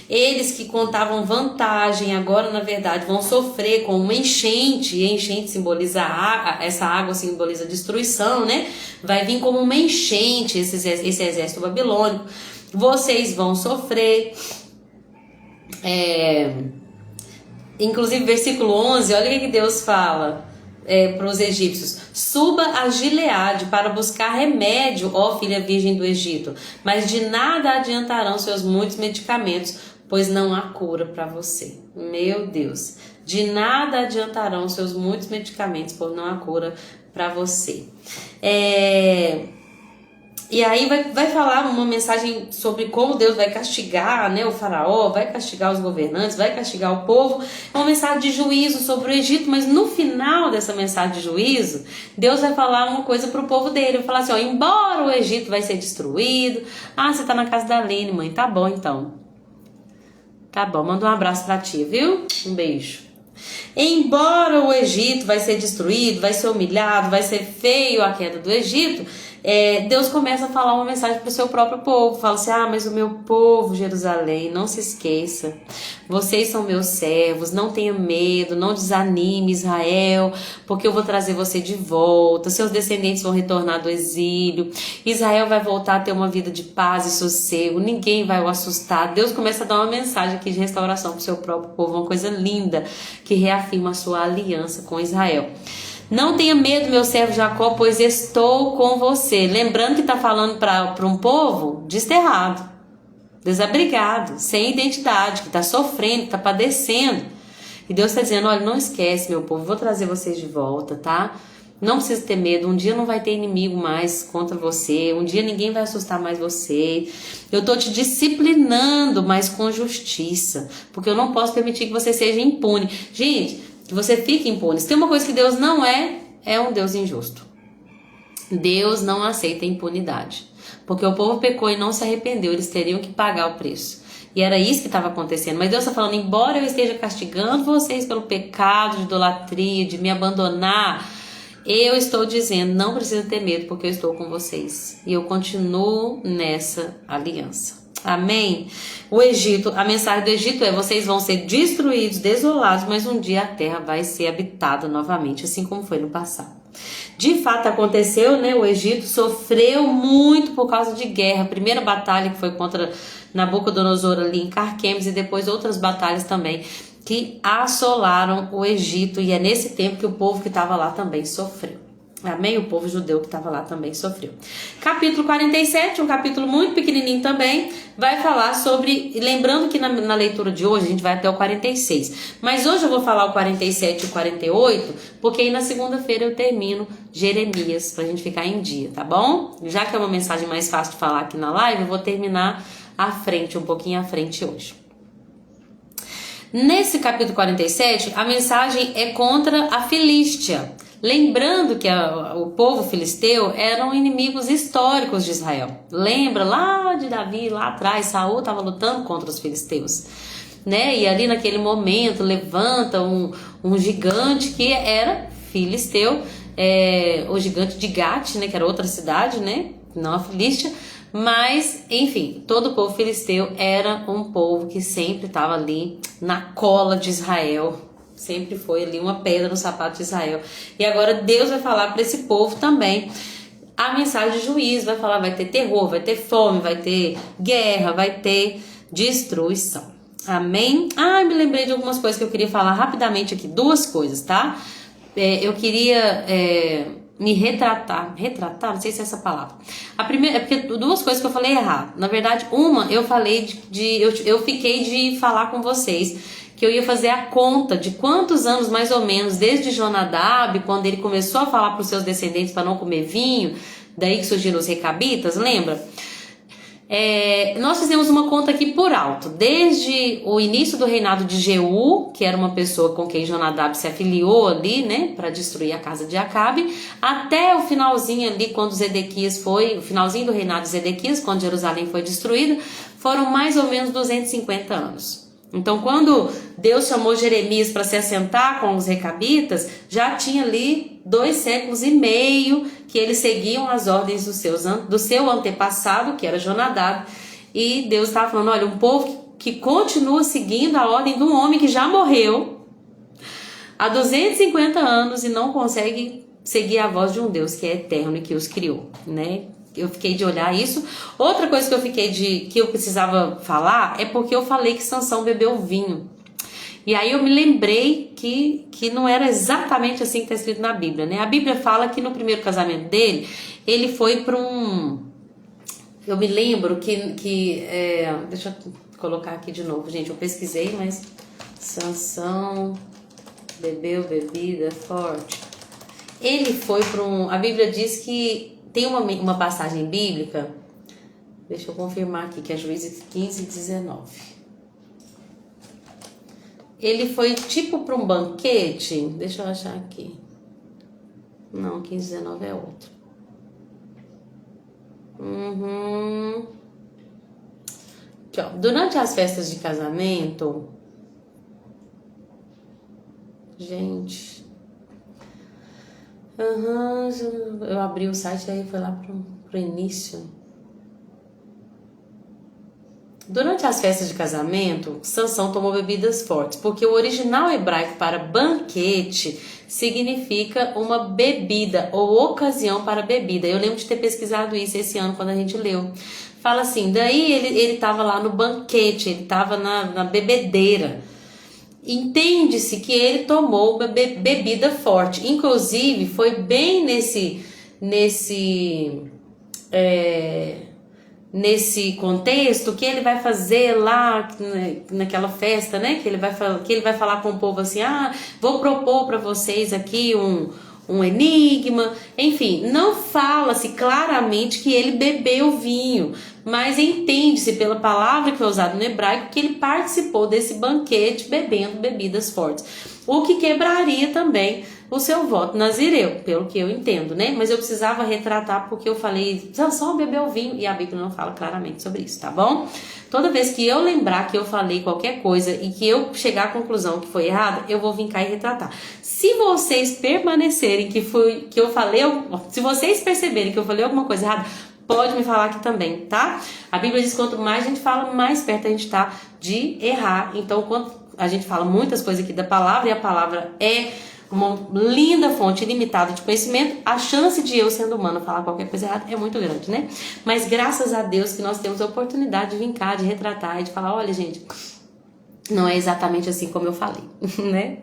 Eles que contavam vantagem, agora na verdade vão sofrer com uma enchente, e a enchente simboliza essa água simboliza destruição, né? Vai vir como uma enchente esse exército babilônico. Vocês vão sofrer. Inclusive versículo 11, olha o que Deus fala para os egípcios: suba a Gileade para buscar remédio, ó filha virgem do Egito, mas de nada adiantarão seus muitos medicamentos, pois não há cura para você. Meu Deus, de nada adiantarão seus muitos medicamentos, pois não há cura para você. E aí vai falar uma mensagem sobre como Deus vai castigar, né, o faraó, vai castigar os governantes, vai castigar o povo. É uma mensagem de juízo sobre o Egito, mas no final dessa mensagem de juízo, Deus vai falar uma coisa para o povo dele. Vai falar assim, ó, embora o Egito vai ser destruído. Ah, você tá na casa da Aline, mãe, tá bom então. Tá bom, manda um abraço pra tia, viu? Um beijo. Embora o Egito vai ser destruído, vai ser humilhado, vai ser feio a queda do Egito, Deus começa a falar uma mensagem para o seu próprio povo. Fala assim, mas o meu povo, Jerusalém, não se esqueça. Vocês são meus servos, não tenha medo, não desanime, Israel, porque eu vou trazer você de volta. Seus descendentes vão retornar do exílio. Israel vai voltar a ter uma vida de paz e sossego. Ninguém vai o assustar. Deus começa a dar uma mensagem aqui de restauração para o seu próprio povo, uma coisa linda que reafirma a sua aliança com Israel. Não tenha medo, meu servo Jacó, pois estou com você. Lembrando que está falando para um povo desterrado, desabrigado, sem identidade, que está sofrendo, que está padecendo. E Deus está dizendo, olha, não esquece, meu povo, vou trazer vocês de volta, tá? Não precisa ter medo, um dia não vai ter inimigo mais contra você, um dia ninguém vai assustar mais você. Eu estou te disciplinando, mas com justiça, porque eu não posso permitir que você seja impune. Gente, que você fique impune. Se tem uma coisa que Deus não é um Deus injusto. Deus não aceita impunidade. Porque o povo pecou e não se arrependeu, eles teriam que pagar o preço. E era isso que estava acontecendo. Mas Deus está falando, embora eu esteja castigando vocês pelo pecado de idolatria, de me abandonar, eu estou dizendo, não precisa ter medo, porque eu estou com vocês. E eu continuo nessa aliança. Amém? O Egito, a mensagem do Egito é, vocês vão ser destruídos, desolados, mas um dia a terra vai ser habitada novamente, assim como foi no passado. De fato aconteceu, né? O Egito sofreu muito por causa de guerra. A primeira batalha que foi contra Nabucodonosor ali em Carquemes, e depois outras batalhas também que assolaram o Egito, e é nesse tempo que o povo que estava lá também sofreu. Amém? O povo judeu que estava lá também sofreu. Capítulo 47, um capítulo muito pequenininho também, vai falar sobre, lembrando que na leitura de hoje a gente vai até o 46, mas hoje eu vou falar o 47 e o 48, porque aí na segunda-feira eu termino Jeremias, pra gente ficar em dia, tá bom? Já que é uma mensagem mais fácil de falar aqui na live, eu vou terminar à frente, um pouquinho à frente hoje. Nesse capítulo 47, a mensagem é contra a Filístia. Lembrando que o povo filisteu eram inimigos históricos de Israel. Lembra lá de Davi, lá atrás, Saul estava lutando contra os filisteus, né? E ali naquele momento levanta um gigante que era filisteu, o gigante de Gate, né? Que era outra cidade, né? Não a Filístia. Mas, enfim, todo o povo filisteu era um povo que sempre estava ali na cola de Israel. Sempre foi ali uma pedra no sapato de Israel. E agora Deus vai falar para esse povo também a mensagem de juízo. Vai falar, vai ter terror, vai ter fome, vai ter guerra, vai ter destruição. Amém? Me lembrei de algumas coisas que eu queria falar rapidamente aqui. Duas coisas, tá? Eu queria me retratar, não sei se é essa palavra. A primeira, é porque duas coisas que eu falei errado. Na verdade, uma, eu falei eu fiquei de falar com vocês que eu ia fazer a conta de quantos anos mais ou menos, desde Jonadab, quando ele começou a falar para os seus descendentes para não comer vinho, daí que surgiram os recabitas, lembra? Nós fizemos uma conta aqui por alto, desde o início do reinado de Jeú, que era uma pessoa com quem Jonadab se afiliou ali, né, para destruir a casa de Acabe, até o finalzinho ali, quando o finalzinho do reinado de Zedequias, quando Jerusalém foi destruída, foram mais ou menos 250 anos. Então, quando Deus chamou Jeremias para se assentar com os recabitas, já tinha ali 2 séculos e meio que eles seguiam as ordens do seu antepassado, que era Jonadab, e Deus estava falando, olha, um povo que continua seguindo a ordem de um homem que já morreu há 250 anos e não consegue seguir a voz de um Deus que é eterno e que os criou, né? Eu fiquei de olhar isso. Outra coisa que eu precisava falar é porque eu falei que Sansão bebeu vinho. E aí eu me lembrei que não era exatamente assim que está escrito na Bíblia, né? A Bíblia fala que no primeiro casamento dele, ele foi para um... Eu me lembro deixa eu colocar aqui de novo, gente. Eu pesquisei, mas... Sansão bebeu bebida forte. Ele foi para um... A Bíblia diz que tem uma passagem bíblica, deixa eu confirmar aqui, que é Juízes 15, 19. Ele foi tipo para um banquete, deixa eu achar aqui. Não, 15, 19 é outro. Aqui, ó. Durante as festas de casamento, gente... eu abri o site e aí foi lá pro início. Durante as festas de casamento, Sansão tomou bebidas fortes, porque o original hebraico para banquete significa uma bebida ou ocasião para bebida. Eu lembro de ter pesquisado isso esse ano quando a gente leu. Fala assim, daí ele estava lá no banquete, ele estava na bebedeira. Entende-se que ele tomou uma bebida forte. Inclusive, foi bem nesse contexto que ele vai fazer lá naquela festa, né? Que ele vai falar com o povo assim, vou propor para vocês aqui um enigma. Enfim, não fala-se claramente que ele bebeu vinho, mas entende-se pela palavra que foi usada no hebraico que ele participou desse banquete bebendo bebidas fortes, o que quebraria também o seu voto nazireu, pelo que eu entendo, né? Mas eu precisava retratar porque eu falei, Sansão bebeu vinho, e a Bíblia não fala claramente sobre isso, tá bom? Toda vez que eu lembrar que eu falei qualquer coisa e que eu chegar à conclusão que foi errada, eu vou vir cá e retratar. Se vocês permanecerem se vocês perceberem que eu falei alguma coisa errada, pode me falar aqui também, tá? A Bíblia diz que quanto mais a gente fala, mais perto a gente tá de errar. Então, quando a gente fala muitas coisas aqui da palavra, e a palavra é uma linda fonte ilimitada de conhecimento, a chance de eu, sendo humano, falar qualquer coisa errada é muito grande, né? Mas graças a Deus que nós temos a oportunidade de vir cá, de retratar e de falar, olha, gente, não é exatamente assim como eu falei, né?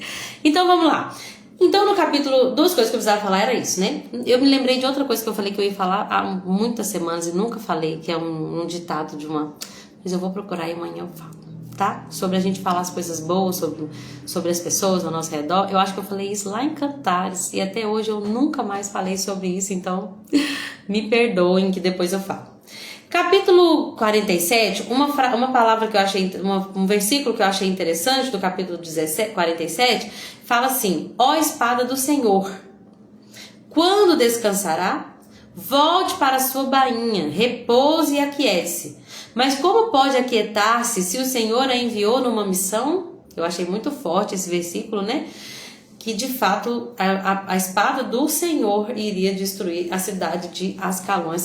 Então, vamos lá. Então, no capítulo, 2 coisas que eu precisava falar era isso, né? Eu me lembrei de outra coisa que eu falei que eu ia falar há muitas semanas e nunca falei, que é um ditado de uma... Mas eu vou procurar e amanhã eu falo, tá? Sobre a gente falar as coisas boas, sobre as pessoas ao nosso redor. Eu acho que eu falei isso lá em Cantares e até hoje eu nunca mais falei sobre isso, então me perdoem que depois eu falo. Capítulo 47, uma palavra que eu achei, um versículo que eu achei interessante do capítulo 47, fala assim, ó espada do Senhor, quando descansará? Volte para a sua bainha, repouse e aquiete-se. Mas como pode aquietar-se se o Senhor a enviou numa missão? Eu achei muito forte esse versículo, né? Que de fato a espada do Senhor iria destruir a cidade de Ascalon.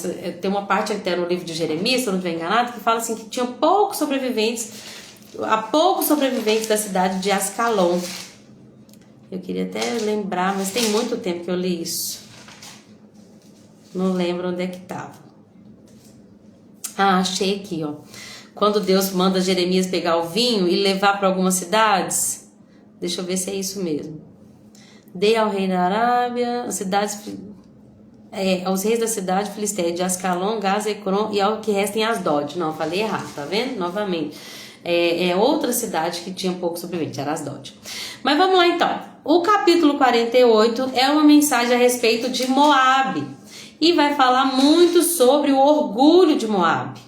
Tem uma parte até no livro de Jeremias, se eu não estiver enganado, que fala assim que tinha poucos sobreviventes da cidade de Ascalon. Eu queria até lembrar, mas tem muito tempo que eu li isso. Não lembro onde é que estava. Achei aqui, ó. Quando Deus manda Jeremias pegar o vinho e levar para algumas cidades. Deixa eu ver se é isso mesmo. Dei ao rei da Arábia, aos reis da cidade filisteia de Ascalon, Gaza, Ecrom e ao que resta em Asdod. Não, falei errado, tá vendo? Novamente. É outra cidade que tinha pouco sobrevivente, era Asdod. Mas vamos lá então. O capítulo 48 é uma mensagem a respeito de Moabe. E vai falar muito sobre o orgulho de Moabe.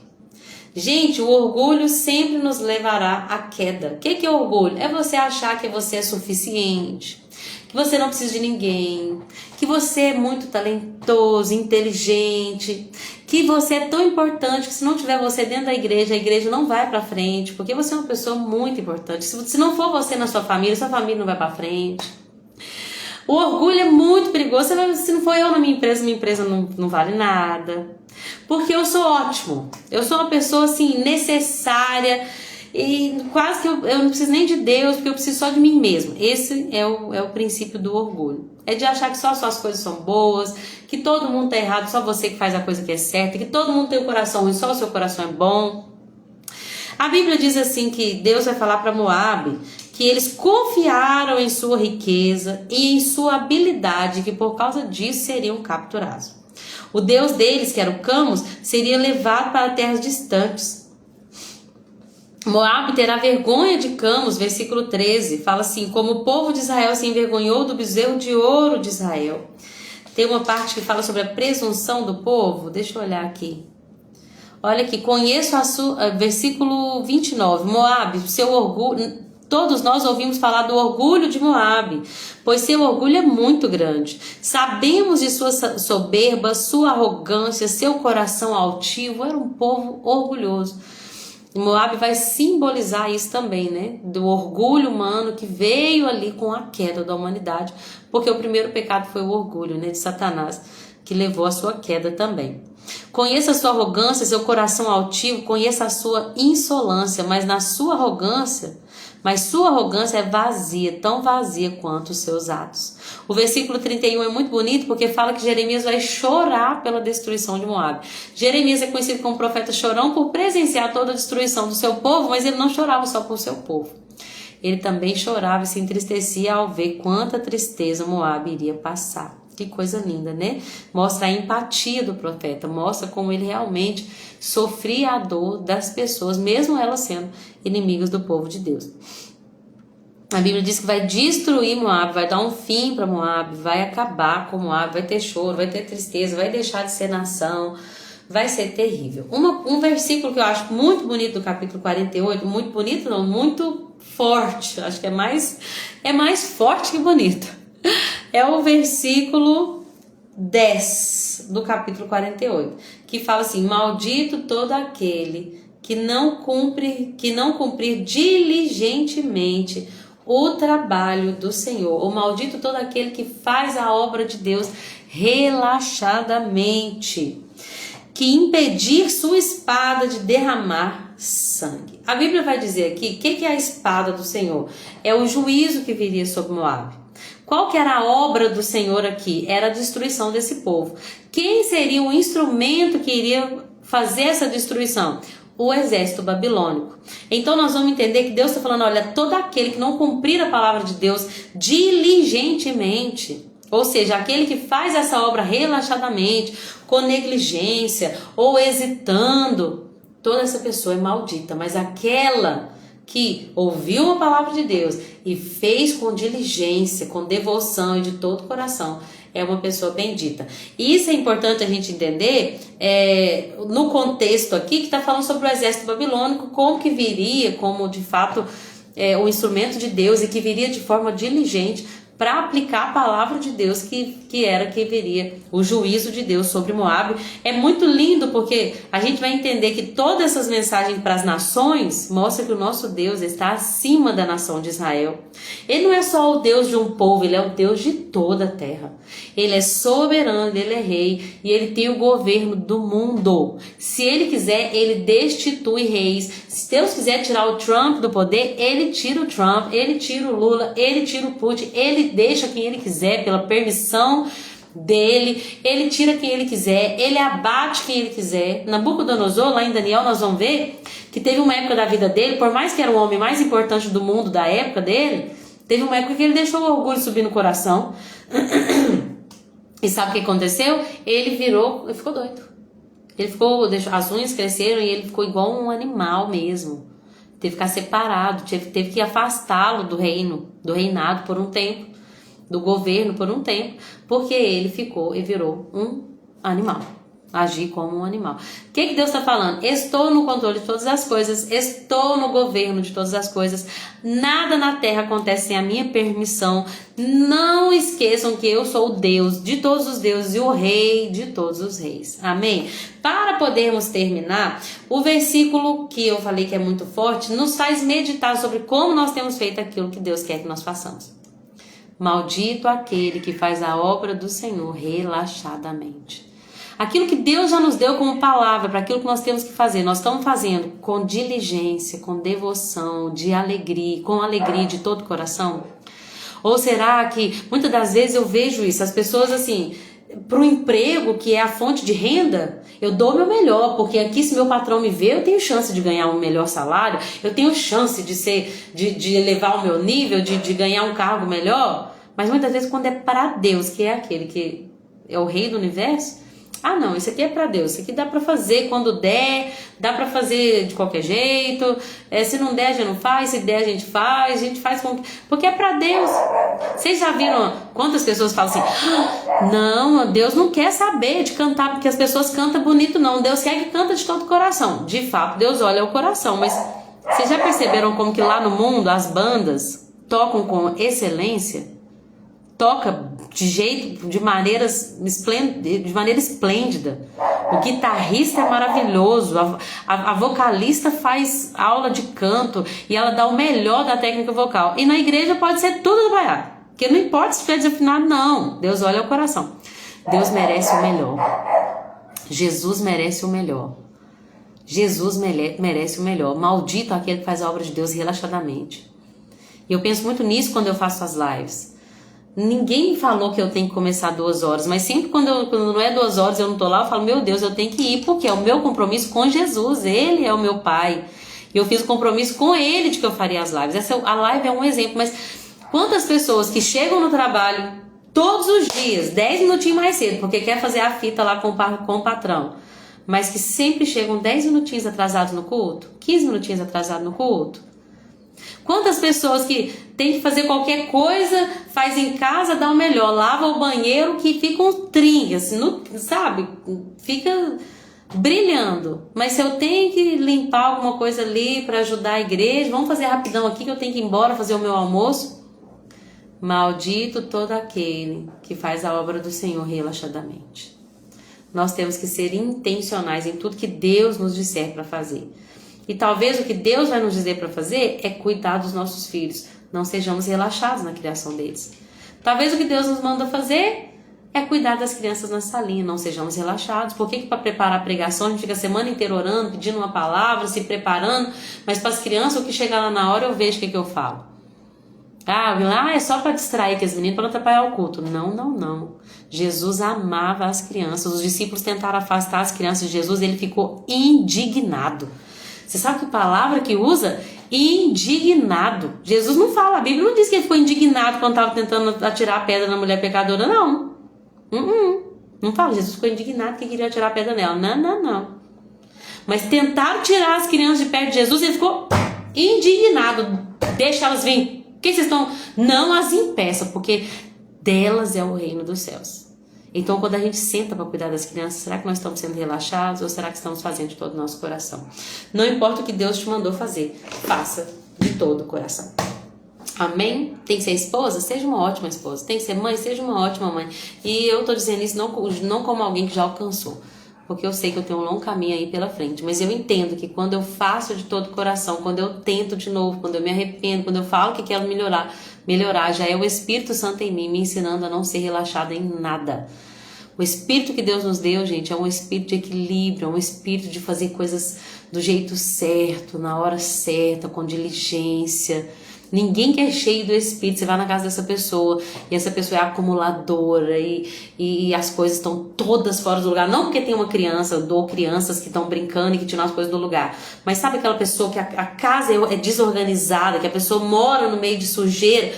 Gente, o orgulho sempre nos levará à queda. O que é orgulho? É você achar que você é suficiente, que você não precisa de ninguém, que você é muito talentoso, inteligente, que você é tão importante que se não tiver você dentro da igreja, a igreja não vai para frente, porque você é uma pessoa muito importante. Se não for você na sua família não vai para frente. O orgulho é muito perigoso. Se não for eu na minha empresa não vale nada. Porque eu sou ótimo. Eu sou uma pessoa assim necessária e quase que eu não preciso nem de Deus, porque eu preciso só de mim mesmo. Esse é o princípio do orgulho. É de achar que só as suas coisas são boas, que todo mundo tá errado, só você que faz a coisa que é certa, que todo mundo tem o coração ruim, só o seu coração é bom. A Bíblia diz assim que Deus vai falar para Moabe que eles confiaram em sua riqueza e em sua habilidade, que por causa disso seriam capturados. O Deus deles, que era o Camus, seria levado para terras distantes. Moabe terá vergonha de Camus, versículo 13, fala assim: como o povo de Israel se envergonhou do bezerro de ouro de Israel. Tem uma parte que fala sobre a presunção do povo, deixa eu olhar aqui. Olha aqui, conheço a sua, versículo 29, Moabe, seu orgulho, todos nós ouvimos falar do orgulho de Moabe, pois seu orgulho é muito grande. Sabemos de sua soberba, sua arrogância, seu coração altivo, era um povo orgulhoso. Moabe vai simbolizar isso também, né? Do orgulho humano que veio ali com a queda da humanidade, porque o primeiro pecado foi o orgulho, né, de Satanás, que levou à sua queda também. Conheça a sua arrogância, seu coração altivo, conheça a sua insolência, mas sua arrogância é vazia, tão vazia quanto os seus atos. O versículo 31 é muito bonito porque fala que Jeremias vai chorar pela destruição de Moabe. Jeremias é conhecido como profeta chorão por presenciar toda a destruição do seu povo, mas ele não chorava só por seu povo. Ele também chorava e se entristecia ao ver quanta tristeza Moabe iria passar. Que coisa linda, né? Mostra a empatia do profeta, mostra como ele realmente sofria a dor das pessoas, mesmo elas sendo inimigas do povo de Deus. A Bíblia diz que vai destruir Moabe, vai dar um fim para Moabe, vai acabar com Moabe, vai ter choro, vai ter tristeza, vai deixar de ser nação, vai ser terrível. Um versículo que eu acho muito bonito do capítulo 48, muito bonito não, muito forte, acho que é mais forte que bonito. É o versículo 10 do capítulo 48, que fala assim: maldito todo aquele que não cumprir diligentemente o trabalho do Senhor, ou maldito todo aquele que faz a obra de Deus relaxadamente, que impedir sua espada de derramar sangue. A Bíblia vai dizer aqui, o que é a espada do Senhor? É o juízo que viria sobre Moabe. Qual que era a obra do Senhor aqui? Era a destruição desse povo. Quem seria o instrumento que iria fazer essa destruição? O exército babilônico. Então nós vamos entender que Deus está falando, olha, todo aquele que não cumprir a palavra de Deus diligentemente, ou seja, aquele que faz essa obra relaxadamente, com negligência ou hesitando, toda essa pessoa é maldita. Mas aquela que ouviu a palavra de Deus e fez com diligência, com devoção e de todo o coração, é uma pessoa bendita. E isso é importante a gente entender no contexto aqui que está falando sobre o exército babilônico, como que viria, como de fato o instrumento de Deus e que viria de forma diligente para aplicar a palavra de Deus que viria o juízo de Deus sobre Moabe. É muito lindo porque a gente vai entender que todas essas mensagens para as nações mostram que o nosso Deus está acima da nação de Israel. Ele não é só o Deus de um povo, ele é o Deus de toda a terra. Ele é soberano, ele é rei e ele tem o governo do mundo. Se ele quiser, ele destitui reis. Se Deus quiser tirar o Trump do poder, ele tira o Trump, ele tira o Lula, ele tira o Putin, ele deixa quem ele quiser pela permissão dele, ele tira quem ele quiser, ele abate quem ele quiser. Nabucodonosor, lá em Daniel, nós vamos ver que teve uma época da vida dele, por mais que era o homem mais importante do mundo da época dele, teve uma época que ele deixou o orgulho subir no coração. E sabe o que aconteceu? Ele ficou doido. As unhas cresceram e ele ficou igual um animal mesmo. Teve que ficar separado, teve que afastá-lo do reinado por um tempo, do governo por um tempo, porque ele ficou e virou um animal. agir como um animal. O que Deus está falando? Estou no controle de todas as coisas, estou no governo de todas as coisas, nada na terra acontece sem a minha permissão. Não esqueçam que eu sou o Deus de todos os deuses e o rei de todos os reis. Amém? Para podermos terminar, o versículo que eu falei que é muito forte, nos faz meditar sobre como nós temos feito aquilo que Deus quer que nós façamos. Maldito aquele que faz a obra do Senhor relaxadamente. Aquilo que Deus já nos deu como palavra, para aquilo que nós temos que fazer, nós estamos fazendo com diligência, com devoção, com alegria de todo o coração? Ou será que, muitas das vezes eu vejo isso, as pessoas assim, para o emprego que é a fonte de renda, eu dou o meu melhor, porque aqui se meu patrão me vê, eu tenho chance de ganhar um melhor salário, eu tenho chance de elevar o meu nível, de ganhar um cargo melhor. Mas muitas vezes quando é para Deus, que é aquele que é o rei do universo, não, isso aqui é para Deus, isso aqui dá para fazer quando der, dá para fazer de qualquer jeito, se não der a gente não faz, se der a gente faz porque é para Deus. Vocês já viram quantas pessoas falam assim, não, Deus não quer saber de cantar porque as pessoas cantam bonito não, Deus quer que canta de todo o coração. De fato, Deus olha o coração, mas vocês já perceberam como que lá no mundo as bandas tocam com excelência? Toca de maneira esplêndida. O guitarrista é maravilhoso, a vocalista faz aula de canto e ela dá o melhor da técnica vocal. E na igreja pode ser tudo trabalhado, porque não importa se estiver desafinado, não. Deus olha o coração. Deus merece o melhor. Jesus merece o melhor. Jesus merece o melhor. Maldito aquele que faz a obra de Deus relaxadamente. E eu penso muito nisso quando eu faço as lives. Ninguém falou que eu tenho que começar 2 horas, mas sempre quando não é 2 horas eu não tô lá, eu falo, meu Deus, eu tenho que ir, porque é o meu compromisso com Jesus, Ele é o meu Pai, e eu fiz o compromisso com Ele de que eu faria as lives. A live é um exemplo, mas quantas pessoas que chegam no trabalho todos os dias, 10 minutinhos mais cedo, porque quer fazer a fita lá com o patrão, mas que sempre chegam 10 minutinhos atrasados no culto, 15 minutinhos atrasados no culto? Quantas pessoas que tem que fazer qualquer coisa, faz em casa, dá o melhor, lava o banheiro que fica um tringue, assim, sabe? Fica brilhando. Mas se eu tenho que limpar alguma coisa ali para ajudar a igreja, vamos fazer rapidão aqui que eu tenho que ir embora fazer o meu almoço. Maldito todo aquele que faz a obra do Senhor relaxadamente. Nós temos que ser intencionais em tudo que Deus nos disser para fazer. E talvez o que Deus vai nos dizer para fazer é cuidar dos nossos filhos. Não sejamos relaxados na criação deles. Talvez o que Deus nos manda fazer é cuidar das crianças na salinha. Não sejamos relaxados. Por que para preparar a pregação a gente fica a semana inteira orando, pedindo uma palavra, se preparando? Mas para as crianças, o que chegar lá na hora eu vejo o que eu falo. É só para distrair aqueles meninos, para não atrapalhar o culto. Não. Jesus amava as crianças. Os discípulos tentaram afastar as crianças de Jesus, ele ficou indignado. Você sabe que palavra que usa? Indignado. Jesus não fala, a Bíblia não diz que ele ficou indignado quando estava tentando atirar a pedra na mulher pecadora, não. Não fala, Jesus ficou indignado que queria atirar a pedra nela. Não. Mas tentaram tirar as crianças de perto de Jesus e ele ficou indignado. Deixa elas virem. Por que vocês estão? Não as impeçam, porque delas é o reino dos céus. Então, quando a gente senta para cuidar das crianças, será que nós estamos sendo relaxados ou será que estamos fazendo de todo o nosso coração? Não importa o que Deus te mandou fazer, faça de todo o coração. Amém? Tem que ser esposa? Seja uma ótima esposa. Tem que ser mãe? Seja uma ótima mãe. E eu estou dizendo isso não como alguém que já alcançou, porque eu sei que eu tenho um longo caminho aí pela frente, mas eu entendo que quando eu faço de todo o coração, quando eu tento de novo, quando eu me arrependo, quando eu falo que quero melhorar, já é o Espírito Santo em mim me ensinando a não ser relaxada em nada. O Espírito que Deus nos deu, gente, é um Espírito de equilíbrio, é um Espírito de fazer coisas do jeito certo, na hora certa, com diligência. Ninguém que é cheio do Espírito, você vai na casa dessa pessoa e essa pessoa é acumuladora e as coisas estão todas fora do lugar. Não porque tem uma criança, eu dou crianças que estão brincando e que tiram as coisas do lugar. Mas sabe aquela pessoa que a casa é desorganizada, que a pessoa mora no meio de sujeira?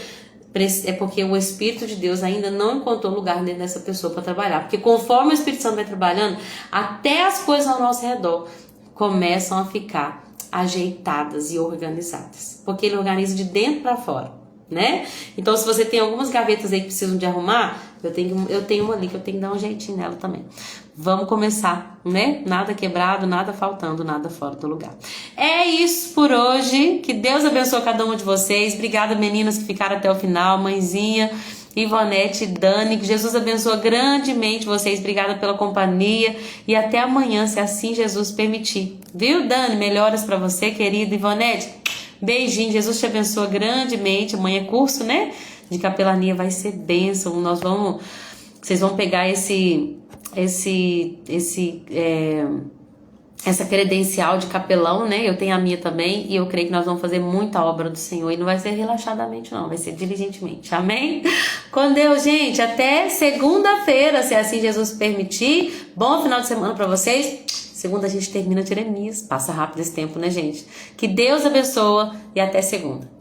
É porque o Espírito de Deus ainda não encontrou lugar dentro dessa pessoa para trabalhar. Porque conforme o Espírito Santo vai trabalhando, até as coisas ao nosso redor começam a ficar ajeitadas e organizadas, porque ele organiza de dentro para fora, né? Então, se você tem algumas gavetas aí que precisam de arrumar, eu tenho uma ali que eu tenho que dar um jeitinho nela também. Vamos começar, né? Nada quebrado, nada faltando, nada fora do lugar. É isso por hoje. Que Deus abençoe cada um de vocês. Obrigada, meninas que ficaram até o final. Mãezinha, Ivonete, Dani, que Jesus abençoe grandemente vocês. Obrigada pela companhia e até amanhã, se assim Jesus permitir. Viu, Dani? Melhoras para você, querida. Ivonete, beijinho. Jesus te abençoe grandemente. Amanhã é curso, né? De capelania, vai ser bênção. Vocês vão pegar essa credencial de capelão, né? Eu tenho a minha também e eu creio que nós vamos fazer muita obra do Senhor e não vai ser relaxadamente não, vai ser diligentemente, amém? Com Deus, gente, até segunda-feira, se assim Jesus permitir. Bom final de semana para vocês. Segunda a gente termina Jeremias, passa rápido esse tempo, né, gente? Que Deus abençoe e até segunda.